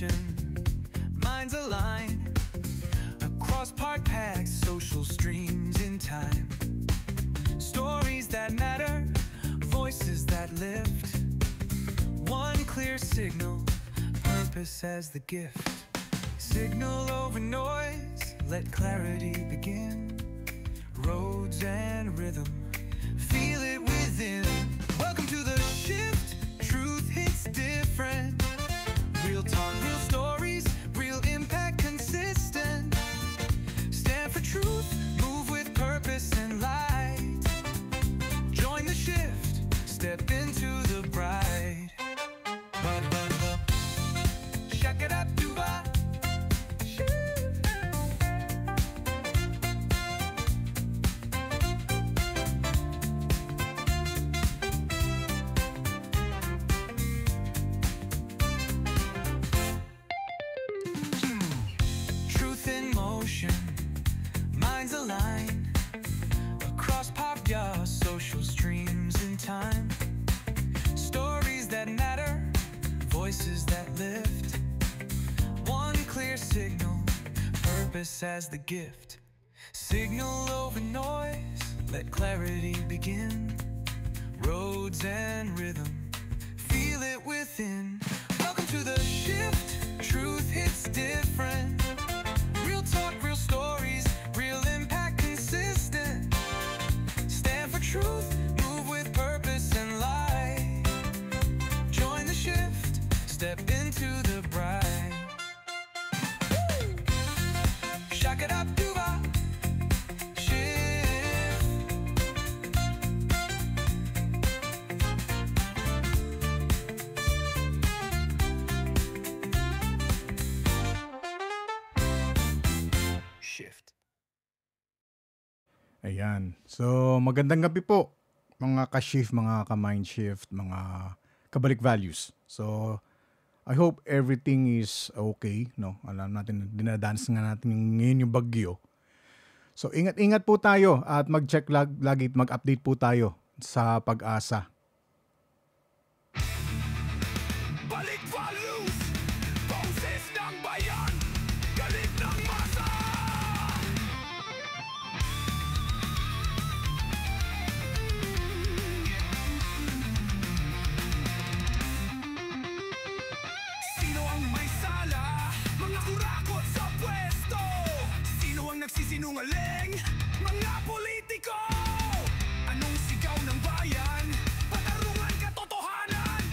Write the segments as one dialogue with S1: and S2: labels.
S1: motion, minds align across park paths, social streams in time. Stories that matter, voices that lift. One clear signal, purpose as the gift. Signal over noise, let clarity begin. Roads and rhythm, feel it within. Welcome to the shift, truth hits different. Real talk, real stories, real impact consistent. Stand for truth, move with purpose and light. Join the shift, step into the bright. Shake it up, Dubai. Truth in motion, minds align across pop, yeah, social streams in time. Stories that matter, voices that lift. One clear signal, purpose as the gift. Signal over noise, let clarity begin. Roads and rhythm, feel it within. Welcome to the shift, truth hits different. Real talk, real stories, real impact consistent. Stand for truth, move with purpose and light. Join the shift, step into the bright. Shake it up, Dubai. Shift. Shift.
S2: Ayan. So, magandang gabi po, mga ka-shift, mga ka-mind shift, mga kabalik values. So, I hope everything is okay, no? Alam natin, dinadance nga natin ngayon yung bagyo. So, ingat-ingat po tayo at mag-check lagi, mag-update po tayo sa Pag-asa.
S3: Balik values, boses ng bayan, galit ng masa. Sino ang may sala? Mga kurakot sa pwesto. Sino ang nagsisinungaling? Mga politiko. Anong sigaw ng bayan? Patarungan, katotohanan.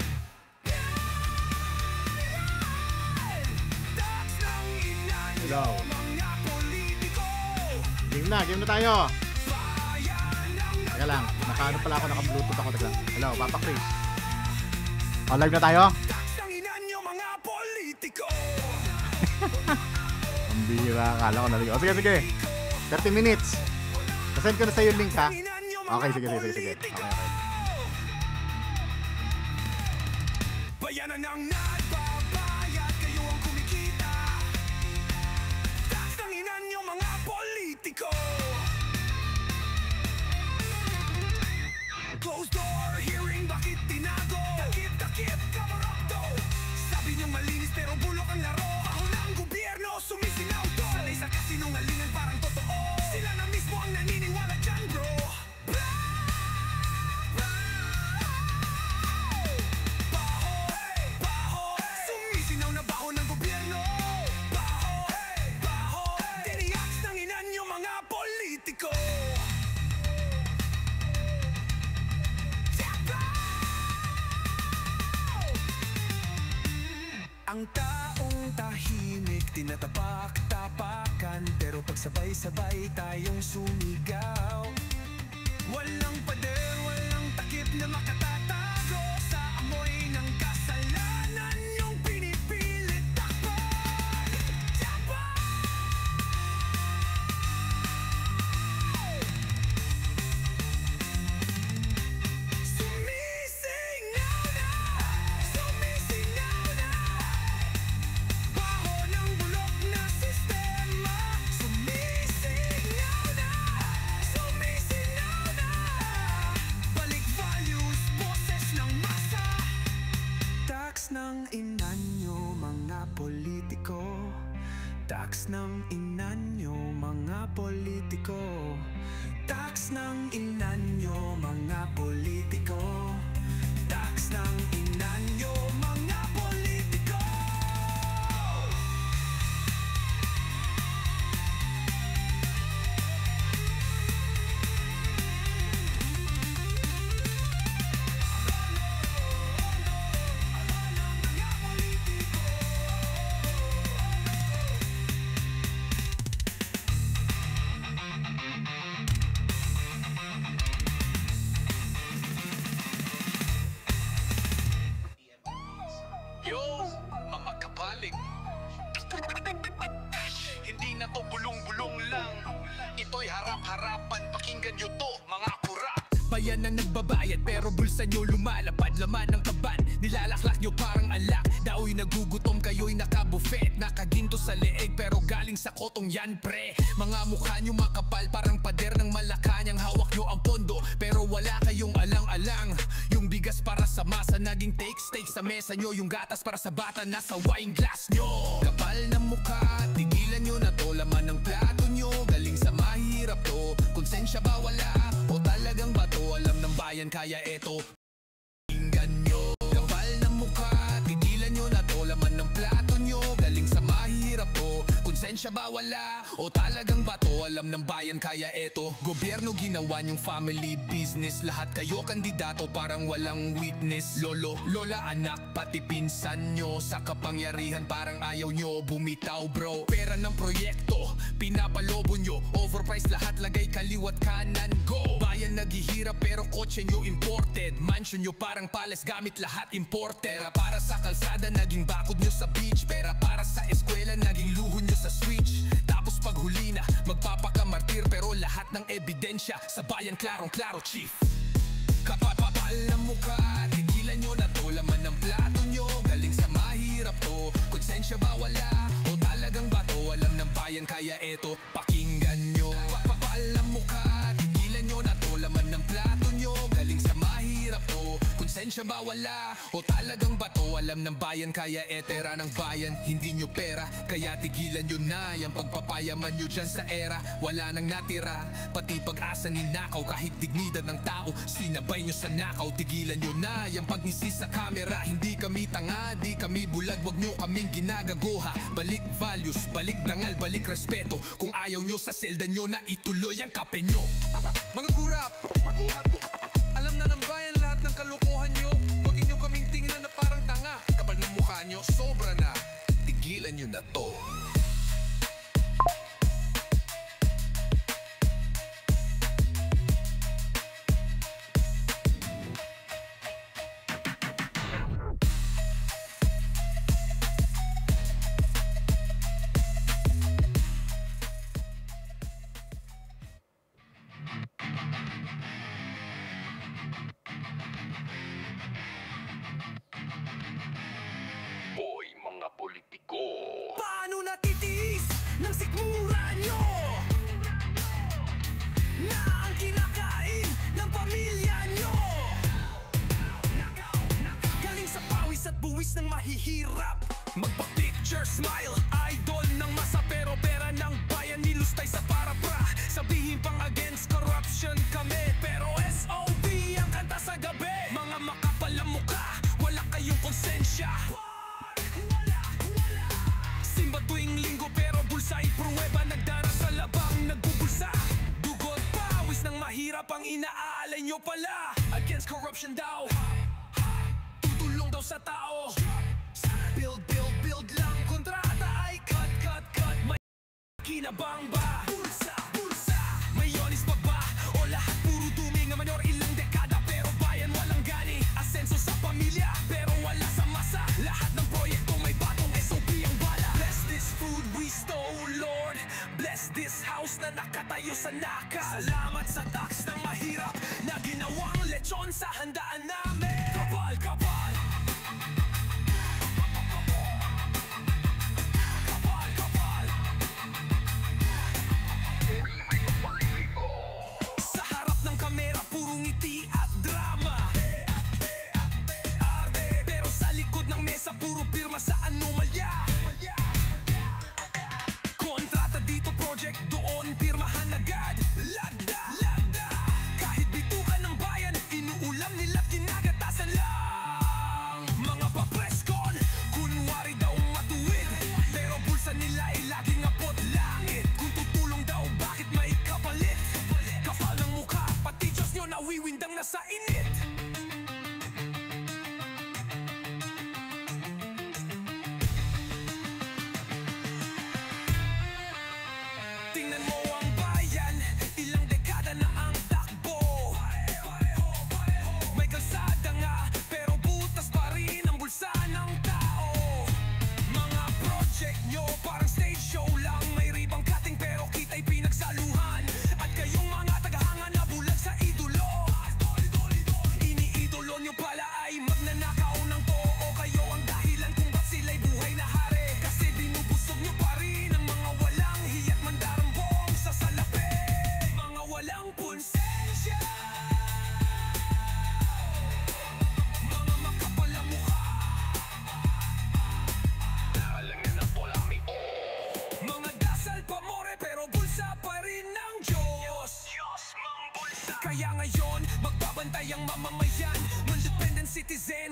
S3: Tax ng inanyo,
S2: Hello.
S3: mga politiko.
S2: Game na tayo.
S3: Bayan ng
S2: Teka lang, naka-ano pala ako, naka-bluetooth ako. Teka lang. Hello, Papa Chris. Live na tayo?
S3: tax ng inanyo, mga politiko.
S2: Ang bihira, akala ko narinig. O sige. 30 minutes. Send ko na sa'yo yung link, ha?
S3: Inanyo, mga
S2: Okay, sige.
S3: politiko.
S2: Okay.
S3: Bayanan ng nagbabayad, kayo ang kumikita. Tax ng inanyo, mga politiko. Closed door hearing, bakit tinago? Takip, kamarokto. Sabi niyang malinis pero bulok ang laro. Ako ng gobyerno, sumisinaw to. Sanay sa kasinungalingan, parang totoo. Sila na mismo ang naniniwala dyan, bro. Baho, sumisinaw na baho ng gobyerno. Baho, tiniaks ng inanyo, mga politiko. Ang taong tahimik, tinatapak-tapakan. Pero pagsabay-sabay tayong sumigaw. Walang pader, walang takip na makatatago sa amoy ng kasalanan yung pinipilit takpan. Sumisingaw na, sumisingaw na. Baho ng bulok na sistema. Sumisingaw na, sumisingaw na. Balik values, boses ng masa. Tax ng inanyo, mga
S1: politiko. Tax ng inanyo mga politiko. Tax ng inanyo mga politiko. Tax ng inanyo mga politiko.
S3: Yo, mga kapaling. Hindi na to bulong-bulong lang. Ito'y harap-harapan, pakinggan nyo to, mga kura. Bayan ang nagbabayad pero bulsa nyo lumalapad. Laman ng kaban, nilalaklak nyo parang alak. Dao'y nagugutom, kayo'y nakabuffet. Nakaginto sa leeg pero galing sa kotong yan pre. Mga mukha nyo makapal parang pader ng Malacanang. Hawak nyo ang pondo pero wala kayong alang-alang. Yung bigas para sa masa naging steak sa mesa nyo. Yung gatas para sa bata nasa wine glass nyo. Kapal na mukha, tigilan nyo na to. Laman ng plato nyo, galing sa mahirap to. Konsensya ba wala? O talagang bato? Alam ng bayan kaya eto. Inggan nyo. Kapal na mukha, tigilan nyo na to. Laman ng plato nyo, galing sa mahirap to. Konsensya ba wala? O talagang bato? Alam ng bayan kaya eto. Gobyerno ginawa nyong family business. Lahat kayo kandidato parang walang witness. Lolo, lola, anak, pati pinsan nyo. Sa kapangyarihan parang ayaw nyo bumitaw bro. Pera ng proyekto, pinapalobo nyo. Overpriced lahat, lagay kaliwat kanan, go. Bayan naghihirap pero kotse nyo imported. Mansion nyo parang palace, gamit lahat imported. Pera para sa kalsada, naging bakod nyo sa beach. Pera para sa eskwela, naging luho nyo sa switch. Tapos pag huli na, magpapakamartir. Pero lahat ng ebidensya sa bayan klarong-klaro chief. Kapapapal na mukha, tigilan nyo na to. Laman ng plato nyo, galing sa mahirap to. Konsensya ba wala? O talagang bato? Alam ng bayan kaya eto, pakinggan nyo. Kapapapal na mukha, tigilan nyo na to. Laman ng plato nyo, galing sa mahirap to. Konsensya ba wala? O talagang bato? Alam ng bayan kaya etera ng bayan. Hindi nyo pera, kaya tigilan nyo na. Yang pagpapayaman nyo dyan sa era, wala nang natira. Pati pag-asa ninakaw, kahit dignidad ng tao sinabay nyo sa nakaw. Tigilan nyo na yang pagngisi sa camera. Hindi kami tanga, di kami bulag. Wag nyo kaming ginagagoha. Balik values, balik dangal, balik respeto. Kung ayaw nyo sa selda nyo na ituloy ang kape nyo. Mga kurap, alam na ng bayan lahat ng kalokohan nyo. Huwag nyo kaming tingnan na parang tanga. Kapal ng mukha nyo, sobra na. Tigilan nyo na to. Hoy mga politiko, paano natitiis ng sikmura nyo? Na ang kinakain ng pamilya nyo. Galing sa pawis at buwis ng mahihirap. Magpa-picture, smile, idol ng masa. Pero pera ng bayan nilustay sa para-pra. Sabihin pang against corruption kami, pero SOB ang kanta sa gabi. Mga makapal ang mukha, wala kayong konsensya. Simba tuwing linggo pero bulsa ipruweba. Nagdara sa labang nagbubulsa. Dugot pawis ng mahirap ang inaalay nyo pala. Against corruption daw, tutulong daw sa tao. Build, build, build lang. Kontrata ay cut, cut, cut. May kinabang ba? Bulsa, bulsa. Mayonis pa ba? O lahat puro dumi nga manyor ilang dekada. Pero bayan walang gani. Asenso sa pamilya pero wala sa masa. Lahat ng proyekto may batong SOP ang bala. Bless this food we stole, Lord. Bless this house na nakatayo sa naka. Salamat sa tax ng mahirap na ginawang lechon sa handaan namin. Kapal, kapal. Kapal, kapal. Sa harap ng kamera puro ngiti at drama. Pero sa likod ng mesa puro pirma sa anomalya.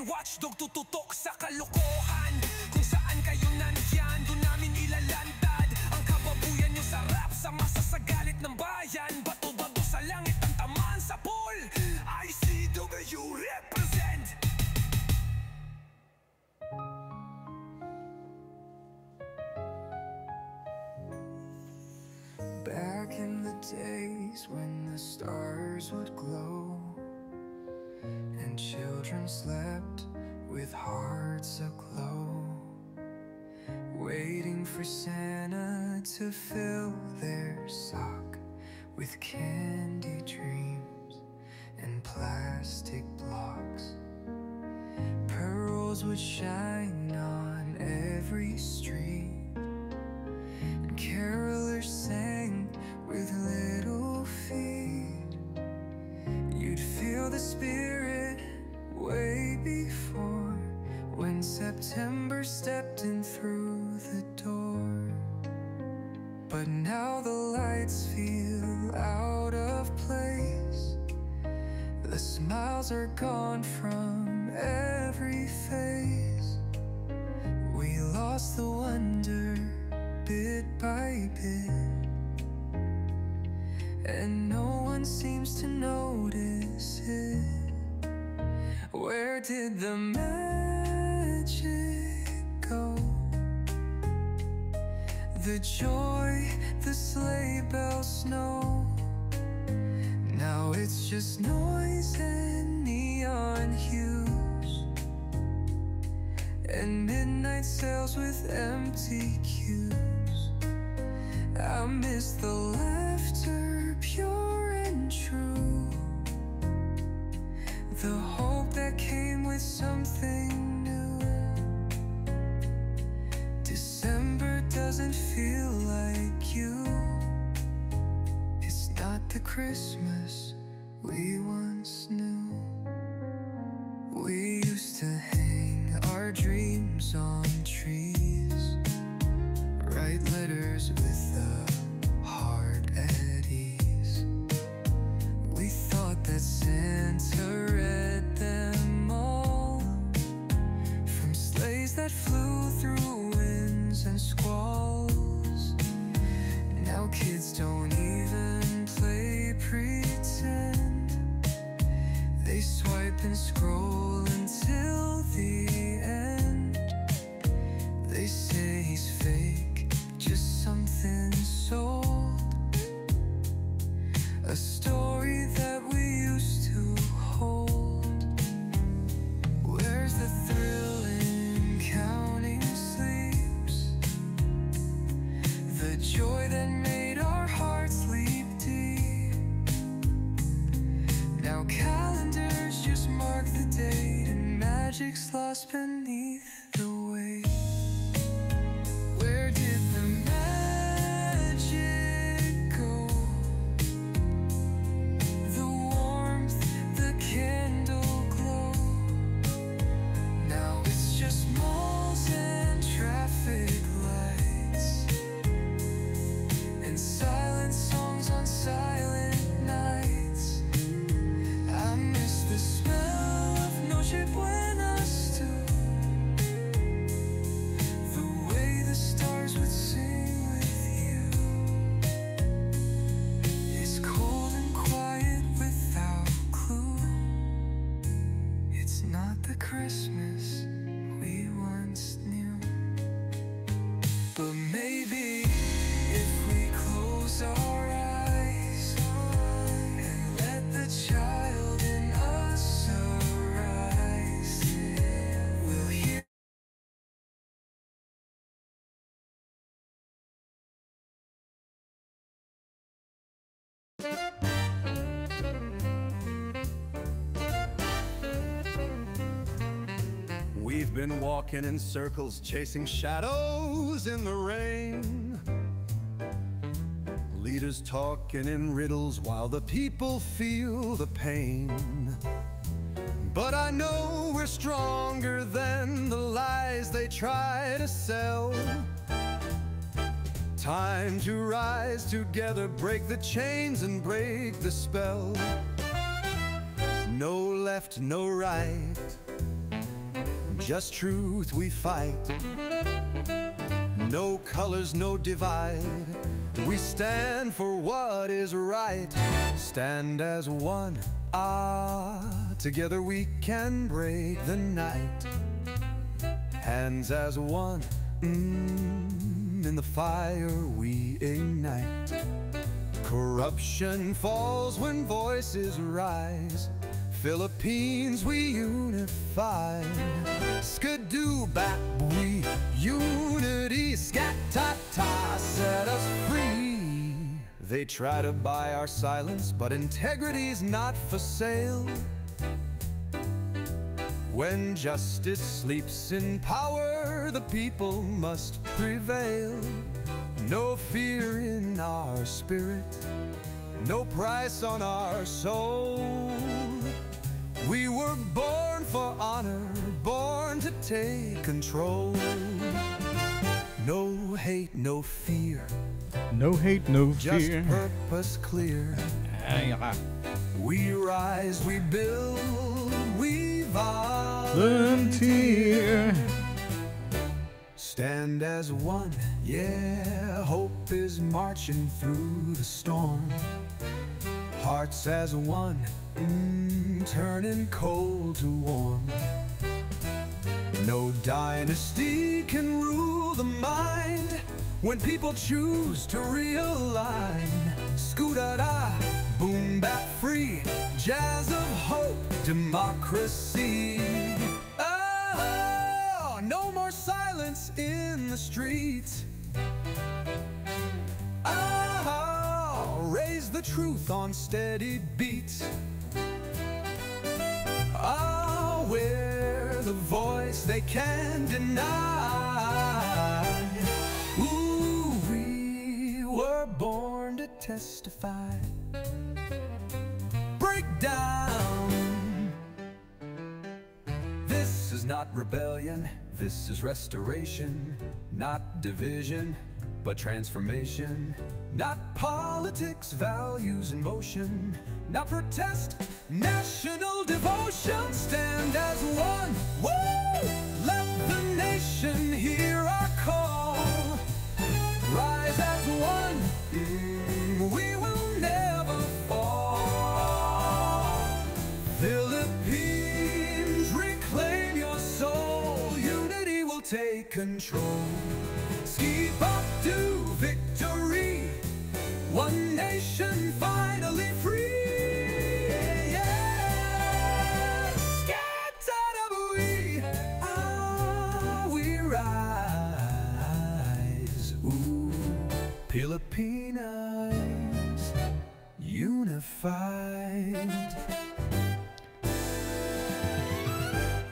S3: watchdog tututok sa kalokohan. Kung saan kayo nandyan, doon namin ilalantad ang kababuyan nyo sa rap, sa masasagalit ng bayan. Bato-bato sa langit ang tamaan sa pool. ICW represent.
S1: Back in the days when the stars would glow and children slept with hearts aglow, waiting for Santa to fill their sock with candy dreams and plastic blocks. Pearls would shine on every street, and carolers sang with little feet. You'd feel the spirit way before, when September stepped in through the door. But now the lights feel out of place. The smiles are gone from every face. We lost the wonder bit by bit, and no one seems to notice it. Where did the magic go? The joy, the sleigh bells, snow. Now it's just noise and neon hues, and midnight sails with empty cues. I miss the laughter, pure and true, the hope that came with something new. December doesn't feel like you. It's not the Christmas we once knew. We used to hang our dreams on trees, write letters with the heart at ease. We thought that Santa read them all, from sleighs that flew through winds and squalls. Now kids don't even play pretend. They swipe and scroll until the end. They say he's fake, just something sold, a story that we used to hold. Where's the thrill in counting sleeps, the joy that made our hearts leap deep? Now calendars just mark the date, and magic's lost beneath the weight. Where did the magic go? The warmth, the candle glow. Now it's just malls and traffic lights, and silent songs on silent nights. I miss the smell of Noche Buenas too, the way the stars would sing with you. It's cold and quiet without clue. It's not the Christmas we once knew. But maybe if we close our eyes and let the child in us arise, we'll hear.
S4: We've been walking in circles, chasing shadows in the rain. Leaders talking in riddles while the people feel the pain. But I know we're stronger than the lies they try to sell. Time to rise together, break the chains and break the spell. No left, no right, just truth we fight. No colors, no divide. We stand for what is right. Stand as one. Together we can break the night. Hands as one. In the fire we ignite. Corruption falls when voices rise. Philippines we unify. Skidoo bat we unity. Scat ta ta set us free. They try to buy our silence, but integrity's not for sale. When justice sleeps in power, the people must prevail. No fear in our spirit, no price on our soul. We were born for honor, born to take control. No hate, no fear,
S2: No hate, no
S4: just
S2: fear.
S4: purpose clear.
S2: Ay, naka.
S4: We rise, we build, we
S2: Volunteer.
S4: stand as one. Yeah, hope is marching through the storm. Hearts as one, turning cold to warm. No dynasty can rule the mind when people choose to realign. Scoo-da-da, boom bap free, jazz of hope, democracy. Oh, no more silence in the streets. Oh, raise the truth on steady beats. Oh, we're the voice they can't deny. Ooh, we were born to testify. Break down. This is not rebellion, this is restoration. Not division, but transformation. Not politics, values in motion. Not protest, national devotion. Stand as one. Woo! Let the nation hear our call. Rise as one. We will never fall. Philippines, reclaim your soul. Unity will take control. Ski up to victory. One nation finally free. Filipinas unified.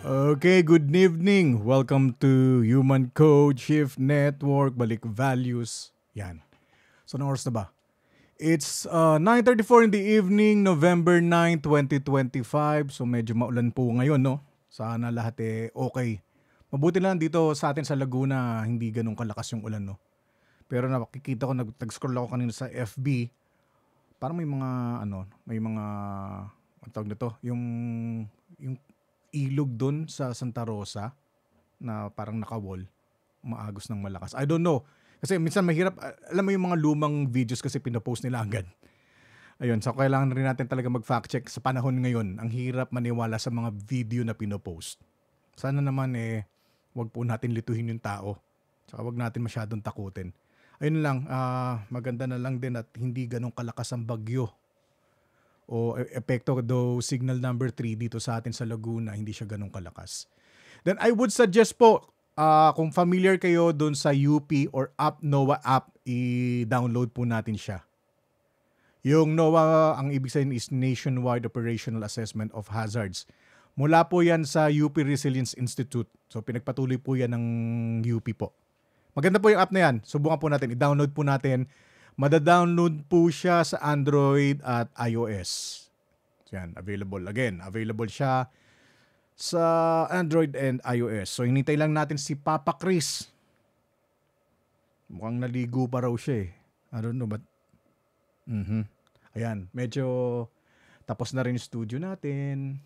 S2: Okay, good evening. Welcome to Human Code Shift Network, Balik Values. Yan. So, anong oras na ba? It's 9:34 in the evening, November 9, 2025. So, medyo maulan po ngayon, no? Sana lahat okay. Mabuti lang dito sa atin sa Laguna, hindi ganun kalakas yung ulan, no? Pero nakikita ko, nag-scroll ako kanina sa FB, parang may mga, ang tawag nito, yung ilog doon sa Santa Rosa na parang nakawall, umaagos ng malakas. I don't know. Kasi minsan mahirap, alam mo yung mga lumang videos kasi pinapost nila agad. Ayun, so kailangan rin natin talaga mag-fact check sa panahon ngayon. Ang hirap maniwala sa mga video na pinopost. Sana naman wag po natin lituhin yung tao. Saka wag natin masyadong takutin. Ayun lang, maganda na lang din at hindi ganong kalakas ang bagyo o epekto do signal number 3 dito sa atin sa Laguna, hindi siya ganong kalakas. Then I would suggest po, kung familiar kayo doon sa UP or NOAA app, i-download po natin siya. Yung NOAA, ang ibig sabihin is Nationwide Operational Assessment of Hazards. Mula po yan sa UP Resilience Institute. So pinagpatuloy po yan ng UP po. Maganda po yung app na yan. Subukan po natin. I-download po natin. Mada-download po siya sa Android at iOS. So yan, available. Again, available siya sa Android and iOS. So hinintay lang natin si Papa Chris. Mukhang naligo pa raw siya I don't know, but ayan, medyo tapos na rin yung studio natin.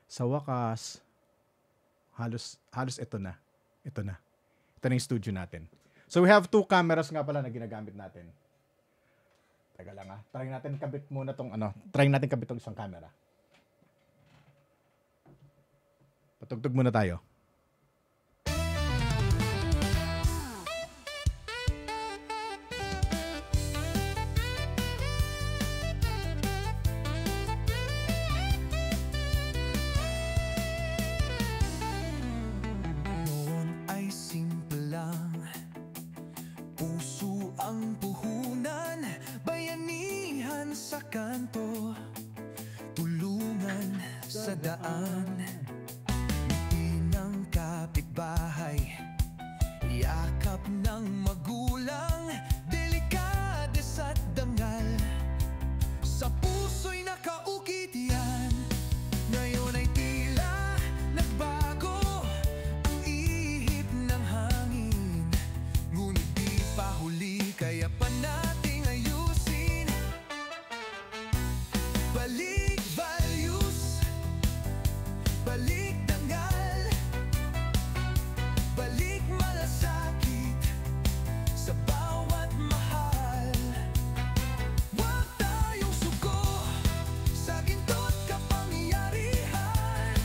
S2: Sa wakas, halos ito na. Ito na. Ito na yung studio natin. So we have 2 cameras nga pala na ginagamit natin. Teka lang Try natin kabit muna tong isang camera. Patugtog muna tayo.
S1: Noon ay simple lang, puso ang puhunan, bayanihan sa kanto, tulungan sa daan. Ng kapitbahay, yakap ng magulang, delikades at dangal, sa puso'y nakaukit yan. Ngayon ay tila nagbago ang ihip ng hangin, ngunit di pa huli, kaya pa nating ayusin. Balik values, balik dangal, balik malasakit sa bawat mahal. Huwag tayong suko sa ginto't kapangyarihan.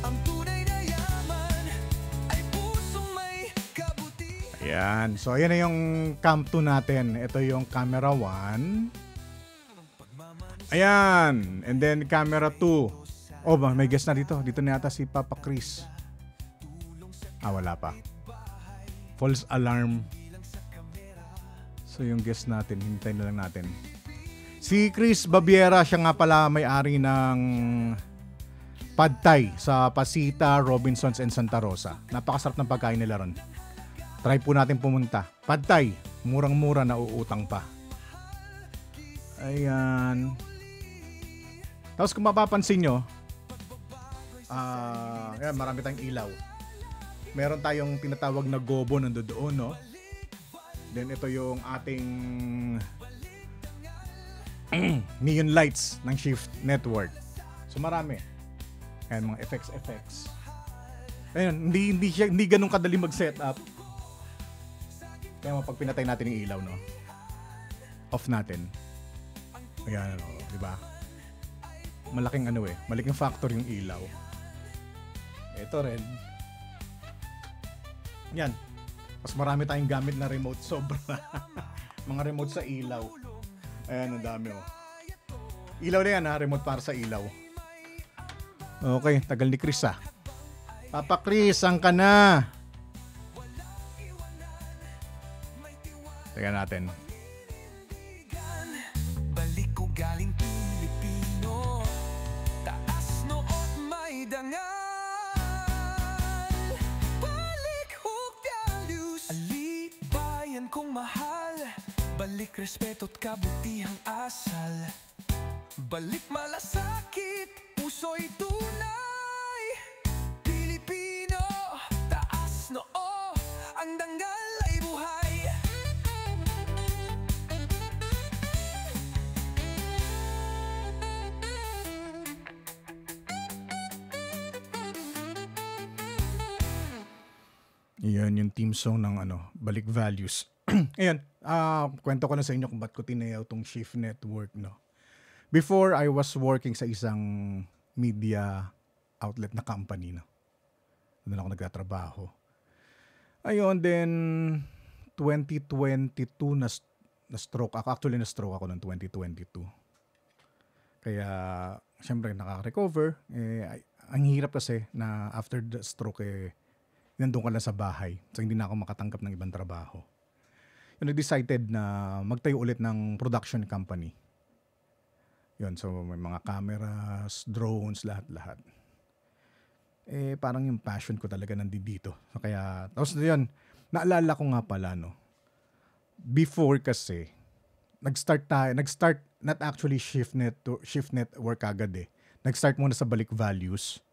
S1: Ang tunay na yaman ay pusong may kabutihan.
S2: Ayan. So, ayan na yung cam 2 natin. Ito yung camera 1. Ayan. And then, camera 2. Oh, may guest na dito. Dito na yata si Papa Chris. Wala pa. False alarm. So, yung guest natin, hintayin na lang natin. Si Chris Babiera, siya nga pala may-ari ng Pad Thai sa Pasita, Robinsons, and Santa Rosa. Napakasarap ng pagkain nila ron. Try po natin pumunta. Pad Thai, murang-mura, nauutang pa. Ayan. Tapos kung mapapansin nyo, ayan, marami tayong ilaw. Meron tayong tinatawag na gobo nandoon, no? Then ito yung ating neon lights ng Shift Network. So marami. Ayan, mga effects. Ayun, hindi ganun kadali mag-setup. Kaya pag pinatay natin yung ilaw, no? Off natin. Ayan, no? Diba? Malaking malaking factor yung ilaw. Ito rin. Yan. Mas marami tayong gamit na remote. Sobra. Mga remote sa ilaw. Ayan, ang dami Ilaw na yan remote para sa ilaw. Okay, tagal ni Chris Papa Chris, saan ka na? Tingnan natin.
S1: Balik ko galing Pilipino, taas noot may dangal. Balik hook values, alibayan kong mahal. Balik respeto at kabutihang asal. Balik malasakit, puso'y tunay. Pilipino, taas noo, ang dangal ay buhay.
S2: Yan yung team song ng Balik Values. Ayan, kwento ko na sa inyo kung ba't ko tinayaw tong Shift Network, no? Before, I was working sa isang media outlet na company, no? Doon ako nagtatrabaho. Ayun, then 2022 na-stroke ako. Actually, na-stroke ako ng 2022. Kaya, syempre, nakaka-recover. Ang hirap kasi na after the stroke, nandun ka lang sa bahay. So, hindi na ako makatanggap ng ibang trabaho. Yun, nag-decided na magtayo ulit ng production company. Yun, so may mga cameras, drones, lahat-lahat. Parang yung passion ko talaga nandito. So, kaya, tapos yun, naalala ko nga pala, no? Before kasi, nag-start, not actually Shift Network agad Nag-start muna sa Balik Values.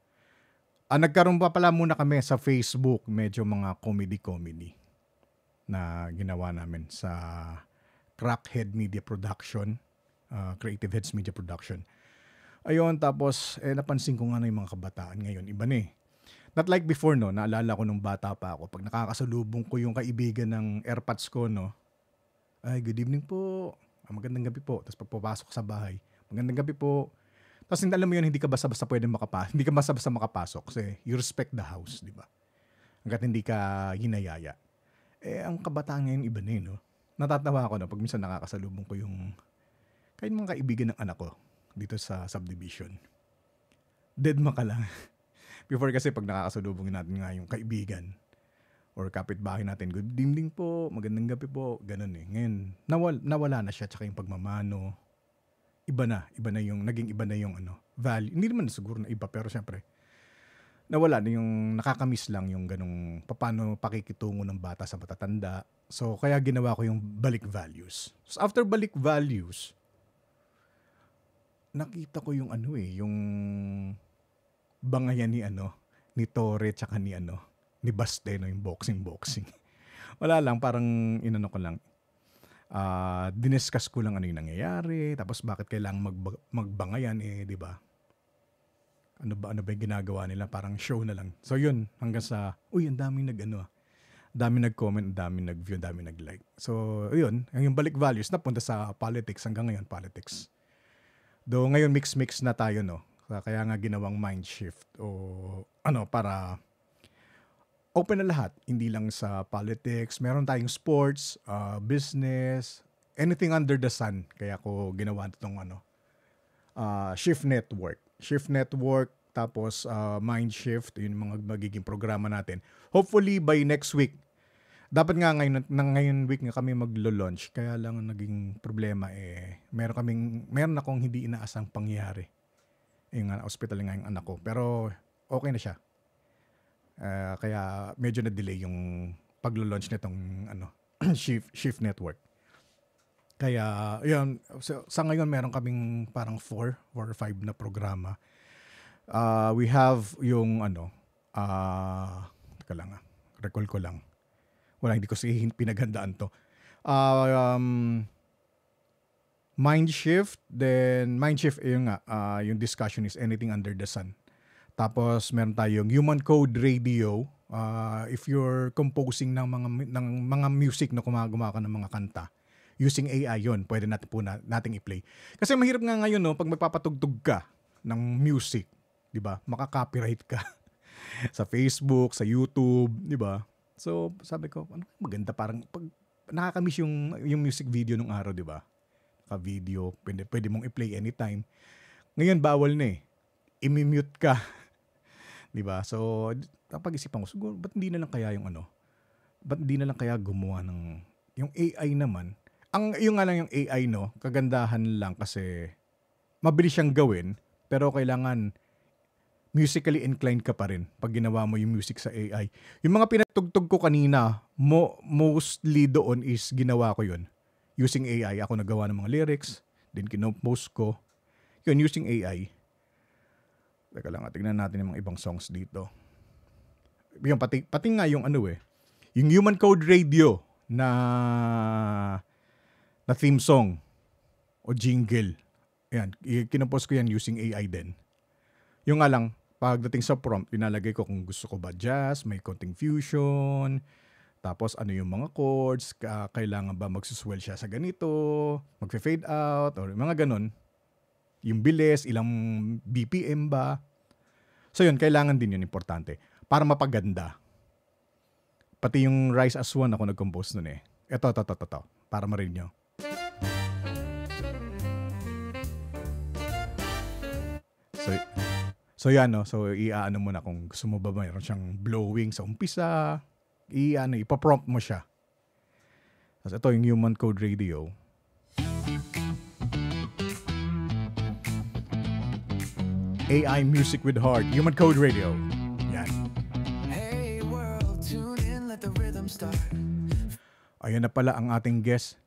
S2: Nagkaroon pa pala muna kami sa Facebook, medyo mga comedy na ginawa namin sa Crackhead Media Production, Creative Heads Media Production. Ayun, tapos napansin ko nga na yung mga kabataan ngayon, iba na Not like before, no? Naalala ko nung bata pa ako. Pag nakakasalubong ko yung kaibigan ng AirPods ko, no? Ay, good evening po. Magandang gabi po. Tapos pagpapasok sa bahay, magandang gabi po. Tapos alam mo yun, hindi ka basta-basta pwede makapasok. Hindi ka basta-basta makapasok kasi you respect the house, di ba? Hanggat hindi ka hinayaya. Ang kabataan ngayon iba na yun, no? Natatawa ako, no? Pag minsan nakakasalubong ko yung kahit mga kaibigan ng anak ko dito sa subdivision. Deadma ka lang. Before kasi pag nakakasalubong natin nga yung kaibigan or kapitbahay natin, good evening po, magandang gabi po, ganun eh. Ngayon, nawala na siya, tsaka yung pagmamano, iba na yung, naging iba na yung value. Hindi naman siguro na iba, pero syempre, nawala na yung, nakakamiss lang yung ganung, paano pakikitungo ng bata sa matatanda. So, kaya ginawa ko yung balik values. So, after balik values, nakita ko yung yung bangayan ni Torre tsaka ni Baste, no, yung boxing. Wala lang, parang ko lang. Diniscuss ko lang ano yung nangyayari, tapos bakit kailangang magbangayan di ba? Ano ba yung ginagawa nila? Parang show na lang. So yun, hanggang sa, ang daming daming nag-comment, daming nag-view, daming nag-like. So yun, yung balik values napunta sa politics, hanggang ngayon politics. Though ngayon mix na tayo, no? Kaya nga ginawang mind shift o para open na lahat. Hindi lang sa politics. Meron tayong sports, business, anything under the sun. Kaya ko ginawa itong Shift Network. Shift Network, tapos Mind Shift, yun yung mga magiging programa natin. Hopefully by next week. Dapat nga ngayon week nga kami maglo-launch. Kaya lang ang naging problema meron akong hindi inaasang pangyayari. Yung hospital nga yung anak ko. Pero okay na siya. Kaya medyo na-delay yung paglo-launch nitong Shift Network. Kaya yun, sa ngayon meron kaming parang 4 or 5 na programa. We have yung teka lang recall ko lang. Wala, hindi ko pinaghandaan to. Mind Shift, then Mind Shift yung discussion is anything under the sun. Tapos meron tayong Human Code Radio. If you're composing ng mga music na gumagawa ka ng mga kanta, using AI yon, pwede nating i-play. Kasi mahirap nga ngayon, no, pag magpapatugtog ka ng music, 'di ba? Maka-copyright ka sa Facebook, sa YouTube, 'di ba? So, sabi ko, maganda, parang pag nakakamiss yung music video nung araw, 'di ba? Ka-video, pwede mong i-play anytime. Ngayon bawal na eh. I-mute ka. 'Di ba? So, napag-isipan ko, siguro ba't hindi na lang kaya ba't hindi na lang kaya gumawa ng yung AI naman. Yung nga lang yung AI, no, kagandahan lang kasi mabilis siyang gawin, pero kailangan musically inclined ka pa rin pag ginawa mo yung music sa AI. Yung mga pinatugtog ko kanina, mostly doon is ginawa ko yun. Using AI, ako nagawa ng mga lyrics, then kinopost ko. Yun, using AI. Teka lang, tignan natin yung mga ibang songs dito. Yung pati nga yung yung Human Code Radio na theme song o jingle. Ayan, kinopost ko yan using AI din. Yung nga lang, pagdating sa prompt, pinalagay ko kung gusto ko ba jazz, may konting fusion, tapos yung mga chords, kailangan ba magsuswell siya sa ganito, magfe-fade out, or mga ganon. Yung bilis, ilang BPM ba. So yun, kailangan din yun, importante. Para mapaganda. Pati yung Rise as One ako nag-compose nun eh. Ito, para marinig nyo. So yan, no? So iaano mo na kung gusto mo ba mayroon siyang blowing sa umpisa, ipa-prompt mo siya. Tapos ito yung Human Code Radio. AI Music with Heart, Human Code Radio. Yan.
S3: Hey world, tune in, let the rhythm start.
S2: Ayan na pala ang ating guest.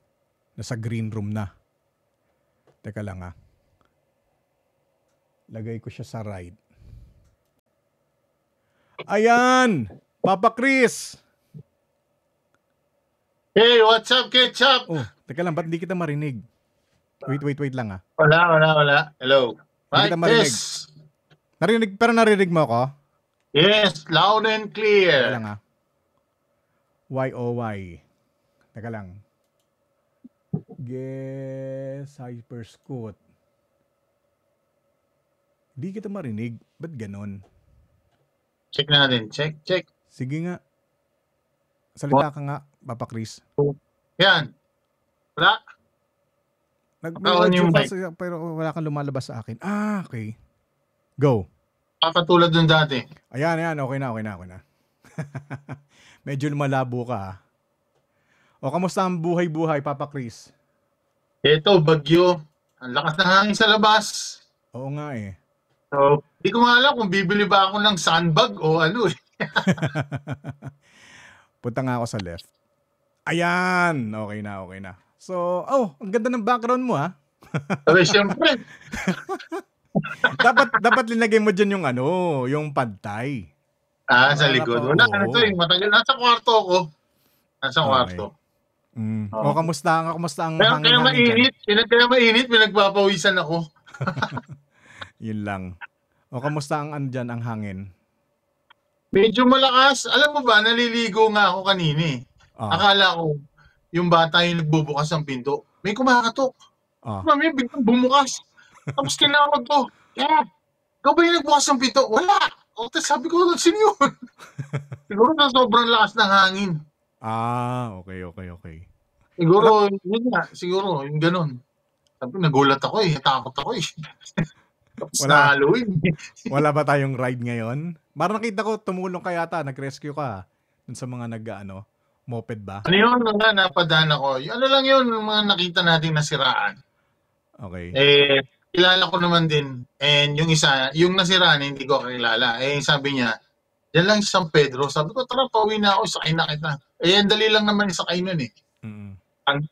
S2: Nasa green room na. Teka lang lagay ko siya sa ride. Ayan! Papa Chris!
S5: Hey, what's up, Ketchup?
S2: Oh, teka lang, ba't hindi kita marinig? Wait lang
S5: Wala. Hello.
S2: Hindi kita marinig. Narinig mo ako?
S5: Yes, loud and
S2: Teka
S5: clear.
S2: lang ah. YOY. Teka lang. Guess Hyperscoot. Di kita marinig. Ba't ganon?
S5: Check natin. Check.
S2: Sige nga. Salita ka nga, Papa Chris.
S5: Yan. Wala.
S2: Nag-audio
S5: yung
S2: ka
S5: mic.
S2: pero wala kang lumalabas sa akin. Ah, okay. Go.
S5: Katulad nung dati.
S2: Ayan. Okay na. Medyo lumalabo ka. ah. O, kamusta ang buhay-buhay, Papa Chris?
S5: Ito, bagyo. Ang lakas ng hangin sa labas.
S2: Oo nga eh.
S5: So, di ko nga alam kung bibili ba ako ng sandbag o ano eh.
S2: Punta nga ako sa left. Ayan! Okay na. So, ang ganda ng background mo ha.
S5: Sabi, siyempre.
S2: dapat linagay mo dyan yung yung pantay.
S5: Sa likod. Wala, ito yung matagal. Nasa kwarto ako. Kwarto.
S2: O, kamusta ang
S5: Pero kaya
S2: hangin-hangin dyan?
S5: mainit, pinagpapawisan ako.
S2: Yun lang. O, kamusta ang dyan, ang hangin?
S5: Medyo malakas. Alam mo ba, naliligo nga ako kanina eh. Akala ko, yung bata yung nagbubukas ng pinto. May kumakatok. May biglang bumukas. Tapos tinawag ko, ikaw ba yung nagbukas ng pinto? Wala. O, sabi ko, sino yun? Siguro na sobrang lakas ng hangin.
S2: Okay.
S5: Siguro, yun nga. Siguro, yung ganun. Sabi, nagulat ako eh. Natakot ako eh. Tapos na Halloween.
S2: Wala ba tayong ride ngayon? Parang nakita ko, tumulong ka yata. Nag-rescue ka. Dun sa mga moped ba?
S5: Ano yun? Napadaan ako. Ano lang yun, mga nakita nating nasiraan.
S2: Okay.
S5: Kilala ko naman din. And yung isa, yung nasiraan, hindi ko kilala. Sabi niya, yan lang sa San Pedro. Sabi ko, tara, pauwi na ako. Sakay na kita. Ang dali lang naman yung sakay nun eh.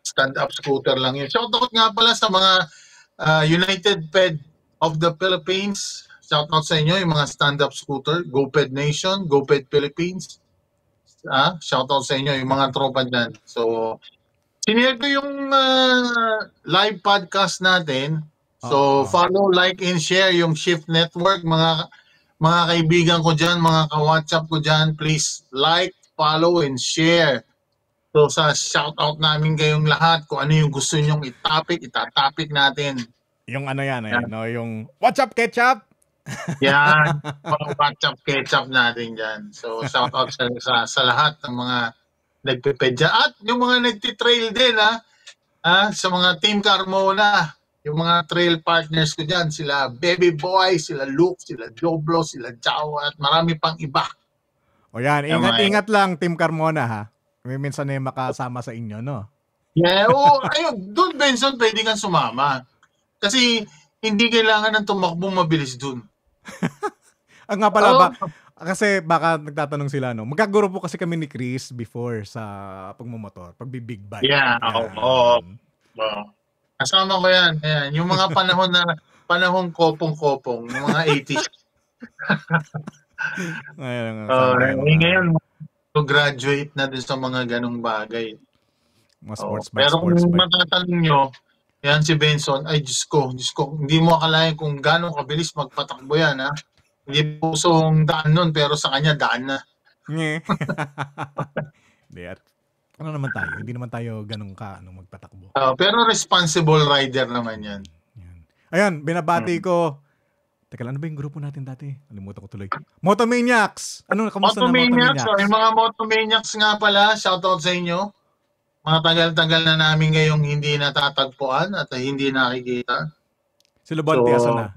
S5: Stand-up scooter lang yun. Shoutout nga pala sa mga United Ped of the Philippines. Shoutout sa inyo, yung mga stand-up scooter. GoPed Nation, GoPed Philippines. Shoutout sa inyo, yung mga tropa dyan. So, sinare ko yung live podcast natin. So, follow, like, and share yung Shift Network. Mga kaibigan ko dyan, mga ka-WhatsApp ko dyan, please like, follow, and share. So, sa shoutout namin kayong lahat, kung ano yung gusto nyong itatopic natin.
S2: Yung yung What's up, Ketchup?
S5: Yan, mga WhatsApp ketchup natin dyan. So, shoutout sa lahat ng mga nagpipedya. At yung mga nagtitrail din, sa mga Team Carmona, yung mga trail partners ko dyan, sila Baby Boy, sila Luke, sila Joblo, sila Jao, at marami pang iba.
S2: O yan, ingat lang, Team Carmona ha. May minsan na makasama sa inyo, no?
S5: Yeah, ayun, doon Benson, pwede kang sumama. Kasi hindi kailangan ng tumakbong mabilis doon.
S2: Nga pala kasi baka nagtatanong sila, no? Magkagrupo kasi kami ni Chris before sa pagmumotor, pagbibig bike.
S5: Yeah, oo. Kasama ko yan. Ayan. Yung mga panahong kopong-kopong, yung mga 80s. Ngayon, graduate na din sa mga ganong bagay.
S2: Mga sports bike.
S5: Pero kung matatanong nyo, yan si Benson, ay Diyos ko, hindi mo akalain kung gano'ng kabilis magpatakbo yan, ha? Hindi pusong daan nun, pero sa kanya daan na.
S2: Ano naman tayo? Hindi naman tayo ganun magpatakbo.
S5: Pero responsible rider naman yan.
S2: Ayan, binabati ko. Teka lang, ano ba yung grupo natin dati? Alimutan ko tuloy. Motomaniacs! Kamusta na Motomaniacs?
S5: Yung mga Motomaniacs nga pala, shoutout sa inyo. Mga tagal-tagal na namin ngayong hindi natatagpuan at hindi nakikita.
S2: Si Lubonte, asan na?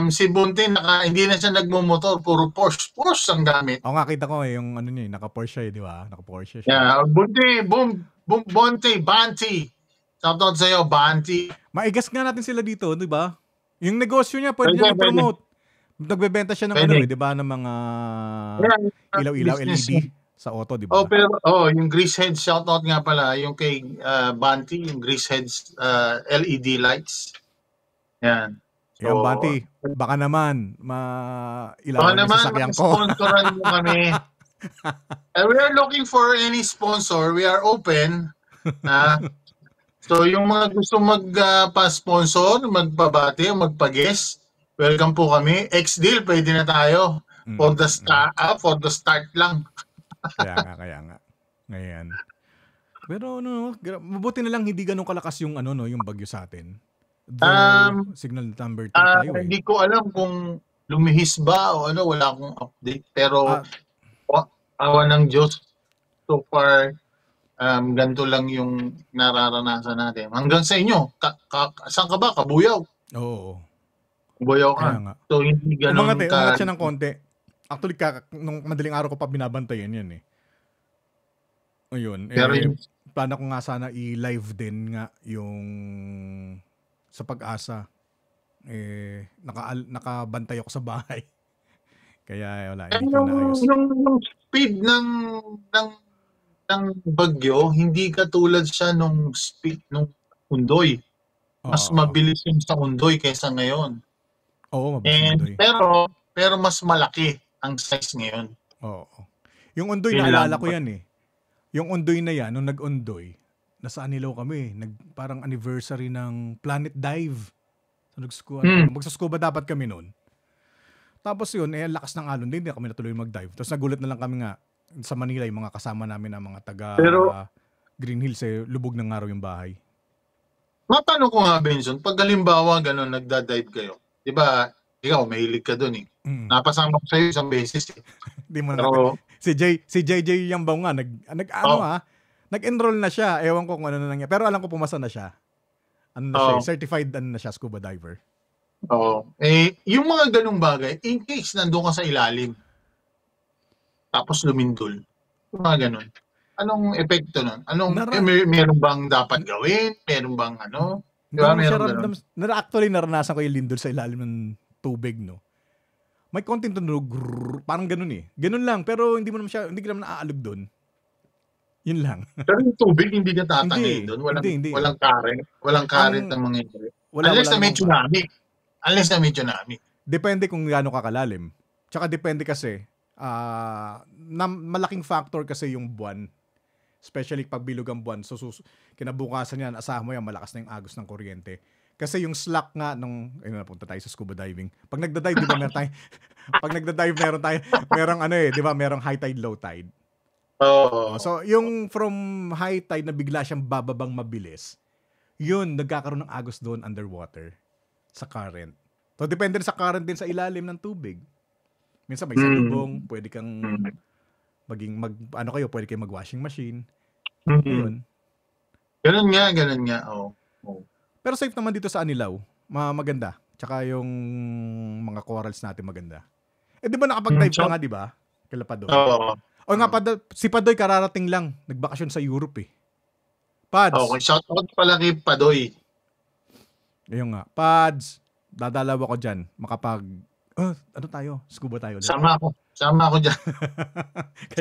S5: Si Buntin, hindi na siya nagmumotor, puro Porsche ang gamit.
S2: Nga, kita ko yung niya, naka-Porsche, di ba? Naka-Porsche siya.
S5: Yeah, Banti. Shoutout sa'yo, Banti.
S2: Maigas nga natin sila dito, di ba? Yung negosyo niya, pwede niya i-promote. Nagbebenta siya ng di ba, ng mga ilaw-ilaw, LED sa auto, di ba?
S5: Yung grease heads, shoutout nga pala, yung kay Banti, yung grease heads LED lights. Yan.
S2: So, yan, Banti, baka naman ilawan yung sasakyan ko.
S5: Sponsoran mo kami. We are looking for any sponsor. We are open. So, yung mga gusto magpa-sponsor, magpabati, magpa-guest, welcome po kami. Ex-deal, pwede na tayo. For the start lang.
S2: Kaya nga. Ngayon. Pero mabuti na lang hindi ganun kalakas yung yung bagyo sa atin. Though, signal number 2 tayo eh.
S5: Hindi ko alam kung lumihis ba o wala akong update. Pero awa ng Diyos, so far, ganito lang yung nararanasan natin. Hanggang sa inyo, saan ka ba? Kabuyaw?
S2: Oo.
S5: Kabuyaw ka. So, hindi ganun
S2: umangat siya ng konti. Actually, nung madaling araw ko pa binabantayan yan eh. Ayun. Pero plano ko nga sana i-live din nga yung sa Pag-asa. Nakabantay ako sa bahay. Kaya wala.
S5: Yung speed ng bagyo, hindi katulad siya nung speed nung Undoy. Mas mabilis yung sa Undoy kaysa ngayon.
S2: Oo, mabilis Undoy.
S5: Pero mas malaki ang size ngayon.
S2: Oo. Yung Undoy, naalala ko yan eh. Yung Undoy na yan, nung nag-Undoy, nasa Anilaw kami. Parang anniversary ng Planet Dive. So, magsascuba dapat kami noon. Tapos yun, lakas ng alon din. Hindi kami natuloy mag-dive. Tapos nagulat na lang kami nga sa Manila, yung mga kasama namin na mga taga Green Hills, lubog ng araw yung bahay.
S5: Matanong ko nga, Benson, pag halimbawa gano'n, nagda-dive kayo, di ba, ikaw, mahilig ka doon eh. Napasama ko sa'yo isang beses eh.
S2: Di mo si JJ Yambaw nga, nag-enroll na siya. Ewan ko kung ano na nangyari. Pero alam ko pumasa na siya. Certified na siya, scuba diver.
S5: Oo. Yung mga ganung bagay, in case nandun ka sa ilalim, tapos lumindol, yung mga ganun, anong epekto nun? Meron bang dapat gawin? Meron bang Diba?
S2: Actually, naranasan ko yung lindol sa ilalim ng tubig, no? May konting tunog, parang ganun eh. Ganun lang, pero hindi ka naman naaalog doon. Yun lang.
S5: Pero yung tubig, hindi ka tatangay doon. Walang current. Walang current ng mga ito. Unless na may tsunami.
S2: Depende kung gaano ka kalalim. Tsaka depende kasi, malaking factor kasi yung buwan. Especially pag bilog ang buwan. So, kinabukasan yan, asahan mo yan, malakas na yung agos ng kuryente. Kasi yung slack nga napunta tayo sa scuba diving. Pag nagda-dive, di ba meron tayo, di ba, merong high tide, low tide. So, yung from high tide na bigla siyang bababang mabilis, yun, nagkakaroon ng agos doon underwater sa current. So, depende sa current din sa ilalim ng tubig. Minsan may salubong, pwede kang pwede kayo mag-washing machine. Yun.
S5: Ganun nga.
S2: Pero safe naman dito sa Anilaw. Maganda. Tsaka yung mga corals natin maganda. Di ba nakapag-dive ka nga, di ba? Kila Padoy. O nga, si Padoy kararating lang. Nagbakasyon sa Europe eh. Pads.
S5: Okay, shout out pala kay Padoy.
S2: Ayun nga. Pads, dadalaw ako dyan. Scuba tayo.
S5: Sama ako dyan.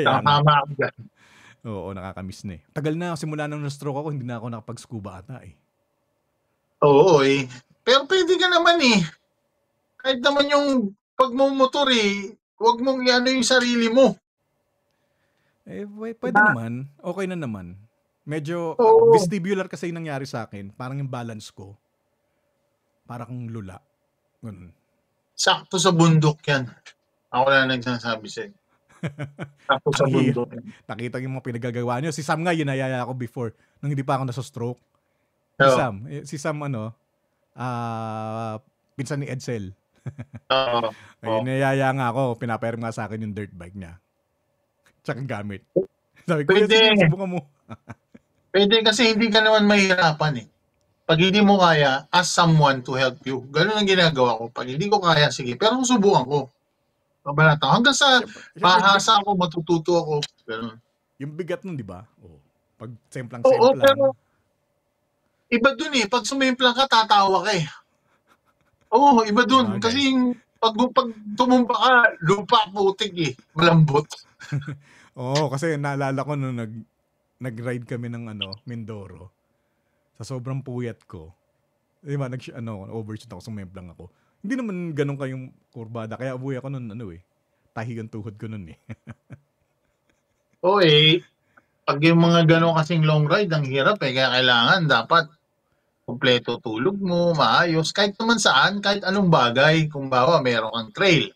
S5: Sama ako dyan.
S2: Oo, nakakamiss na eh. Tagal na, simula nang na-stroke ako, hindi na ako nakapag-scuba ata eh.
S5: Oo eh. Pero pwede ka naman eh. Kahit naman yung pagmumotor eh, huwag mong yung sarili mo.
S2: Pwede naman. Okay na naman. Medyo vestibular kasi yung nangyari sa akin. Parang yung balance ko. Parang lula. Ganun.
S5: Sakto sa bundok yan. Ako na nagsasabi sa'yo. Sakto sa bundok.
S2: Nakita yung mga pinagagawa nyo. Si Sam nga, yinayaya ako before. Nung hindi pa ako nasa-stroke. Si Sam, pinsan ni Edsel. Niyaya nga ako, pinapairam nga sa akin yung dirt bike niya. Tsaka gamit. Sabi ko, subukan mo.
S5: Pwede kasi hindi ka naman mahirapan eh. Pag hindi mo kaya, ask someone to help you. Ganun ang ginagawa ko. Pag hindi ko kaya, sige. Pero subukan ko. Pabalata. Hanggang sa mahasa ako, matututo ako. Ganun.
S2: Yung bigat nun, di ba? Pag semplang.
S5: Pero iba dun eh. Pag sumimplang ka, tatawa ka eh. Iba dun. Kasi pag tumumpa ka, lupa putik eh. Malambot.
S2: Kasi naalala ko nung nag-ride kami ng Mindoro. Sa sobrang puyat ko. Di ba, overshoot ako, sumimplang ako. Hindi naman ganun kayong kurbada. Kaya uwi ako nun, tahi ang tuhod ko nun eh.
S5: Pag yung mga ganun kasing long ride, ang hirap eh. Kaya kailangan dapat kumpleto tulog mo, maayos. Kahit naman saan, kahit anong bagay. Kung bawa, meron kang trail.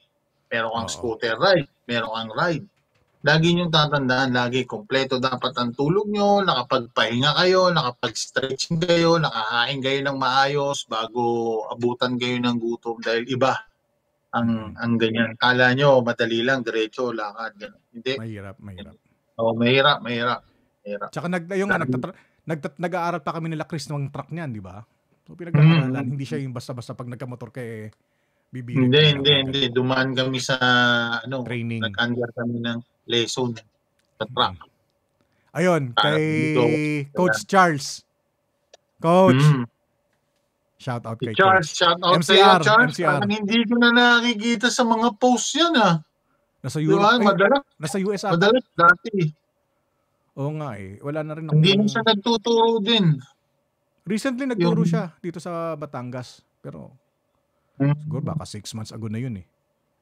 S5: meron kang
S2: Oo.
S5: scooter ride, meron kang ride. Lagi niyong tatandaan, lagi kompleto dapat ang tulog nyo, nakapagpahinga kayo, nakapag-stretching kayo, nakakain kayo ng maayos bago abutan kayo ng gutom dahil iba ang ganyan. Kala nyo madali lang, diretso, lakad, ganun. Hindi.
S2: Mahirap.
S5: Mahirap.
S2: Tsaka nag-aaral pa kami nila Chris ng truck niyan, di ba? So pinag-aaralan, hindi siya yung basta-basta pag nagkamotor kay bibirit.
S5: Hindi. Dumaan kami sa
S2: Training.
S5: nag-under kami ng lesson sa truck.
S2: Ayun,
S5: Para
S2: kay
S5: dito.
S2: Coach Charles. Coach, shout out kay
S5: Charles,
S2: Coach.
S5: shout out sa
S2: MCR,
S5: iyo, Charles.
S2: MCR.
S5: Parang hindi ko na nakikita sa mga posts yan,
S2: Nasa
S5: Di
S2: Europe,
S5: ba? Madalas,
S2: nasa US ata.
S5: madalas dati.
S2: Oo nga eh. Wala na rin ako.
S5: Hindi na siya nagtuturo din.
S2: Recently nagturo siya dito sa Batangas. Pero siguro baka 6 months ago na yun eh.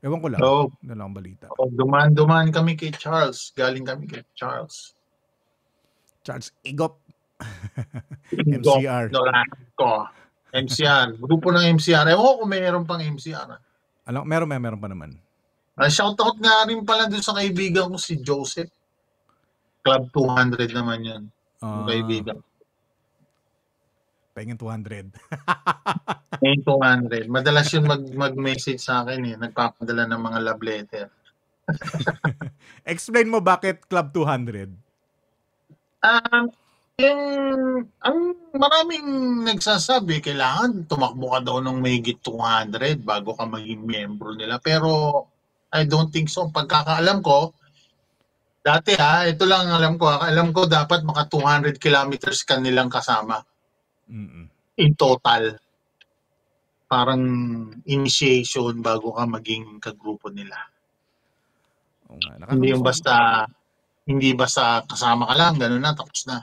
S2: Ewan ko lang.
S5: Oo.
S2: Na lang ang balita.
S5: Dumaan kami kay Charles. Galing kami kay Charles.
S2: Charles Igop. MCR.
S5: MCR. Grupo ng MCR. Ewan ko kung mayroon pang MCR.
S2: Alam, meron pa naman.
S5: Shoutout nga rin pala dun sa kaibigan ko si Joseph. Club 200 naman yun. Yung kaibigan.
S2: Pengin 200.
S5: Yung 200. Madalas yun mag-message sa akin eh. Nagpapadala ng mga love letter.
S2: Explain mo bakit Club 200?
S5: Ang maraming nagsasabi, kailangan tumakbo ka daw ng mahigit 200 bago ka maging miyembro nila. Pero I don't think so. Pagkakaalam ko, dati ito lang alam ko. Alam ko dapat maka 200 kilometers ka nilang kasama. In total. Parang initiation bago ka maging kagrupo nila. Hindi basta kasama ka lang, gano'n na, tapos na.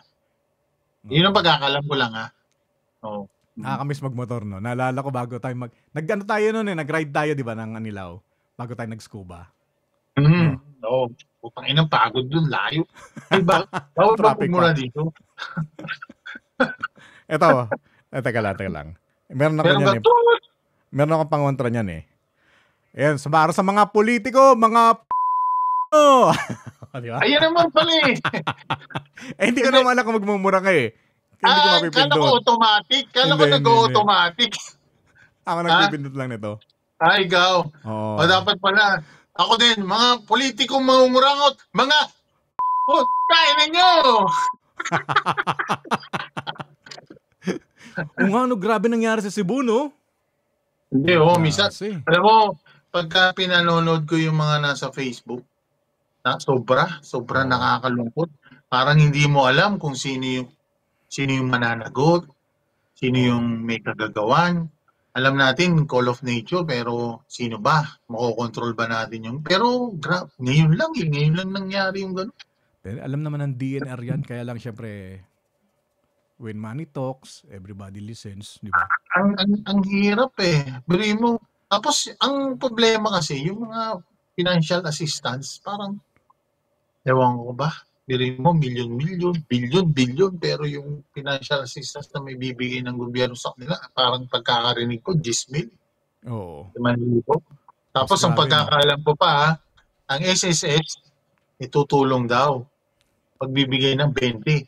S5: Yun ang pagkakalam ko lang Oo.
S2: Nakakamiss magmotor, no? Naalala ko bago tayo nag-ano tayo noon eh, nag-ride tayo, di ba, ng Anilaw, bago tayo nag-scuba.
S5: Oo. Putang inang pagod dun, layo. Bawal ba muna dito?
S2: Ito, teka lang. Meron ako niyan eh. Meron akong pangontra niyan eh. Ayan, para sa mga politiko, mga di ba?
S5: Ayan naman pala eh.
S2: Hindi ko naman alam kung magmumura ka eh. Hindi ko mapipindot.
S5: Kala ko automatic. Kala ko nag-automatic.
S2: Ako nagpipindot lang nito.
S5: Ikaw. O dapat pala. Ako din, mga politikong mangungurangot, mga kain ninyo!
S2: Grabe nangyari sa Cebu, no?
S5: Hindi, minsan. Alam mo, pagka pinanonood ko yung mga nasa Facebook, sobra nakakalungkot. Parang hindi mo alam kung sino yung mananagot, sino yung may kagagawan. Alam natin, call of nature, pero sino ba? Makokontrol ba natin yung... Pero ngayon lang nangyari yung gano'n.
S2: Alam naman ng DNR yan, kaya lang syempre, when money talks, everybody listens, di ba?
S5: Ang hirap eh. Bili mo. Tapos, ang problema kasi, yung mga financial assistance, parang, ewan ko ba, bili mo, milyon, bilyon, pero yung financial assistance na may bibigay ng gobyerno sa kanila, parang pagkakarinig ko, 10,000.
S2: Oo.
S5: 5,000. Tapos, ang pagkakaalam ko pa, ang SSS, itutulong daw. Pagbibigay ng 20.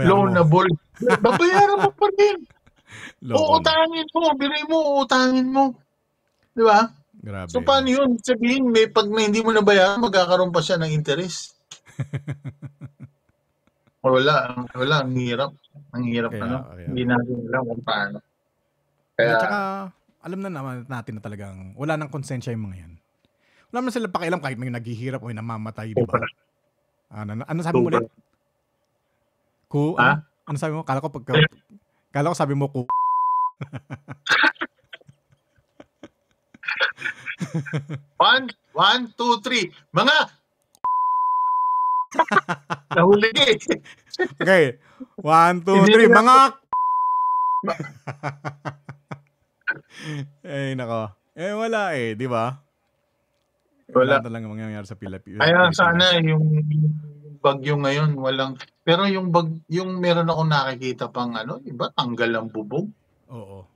S5: Loanable. Babayaran mo pa rin. Uutangin mo. Di ba?
S2: Grabe.
S5: So, paano yun? Sabihin, pag hindi mo nabayaran, magkakaroon pa siya ng interest. Wala. Ang hirap. Hindi natin alam kung paano.
S2: Kaya, tsaka, alam na naman natin na talagang wala nang konsensya yung mga yan. Wala naman sila pakialam kahit may naghihirap o may namamatay, di ba? Ano sabi mo ulit? Ano sabi mo? Kala ko sabi mo ku.
S5: 1, 2, 3. Mga nahuli eh.
S2: Okay. 1, 2, 3. Mga nako. Wala eh, di ba? Wala talagang mangyayari sa Pilipinas.
S5: Kaya sana yung bagyo ngayon walang, pero yung meron ako nakikita pang iba tanggal ang bubong.
S2: Oo.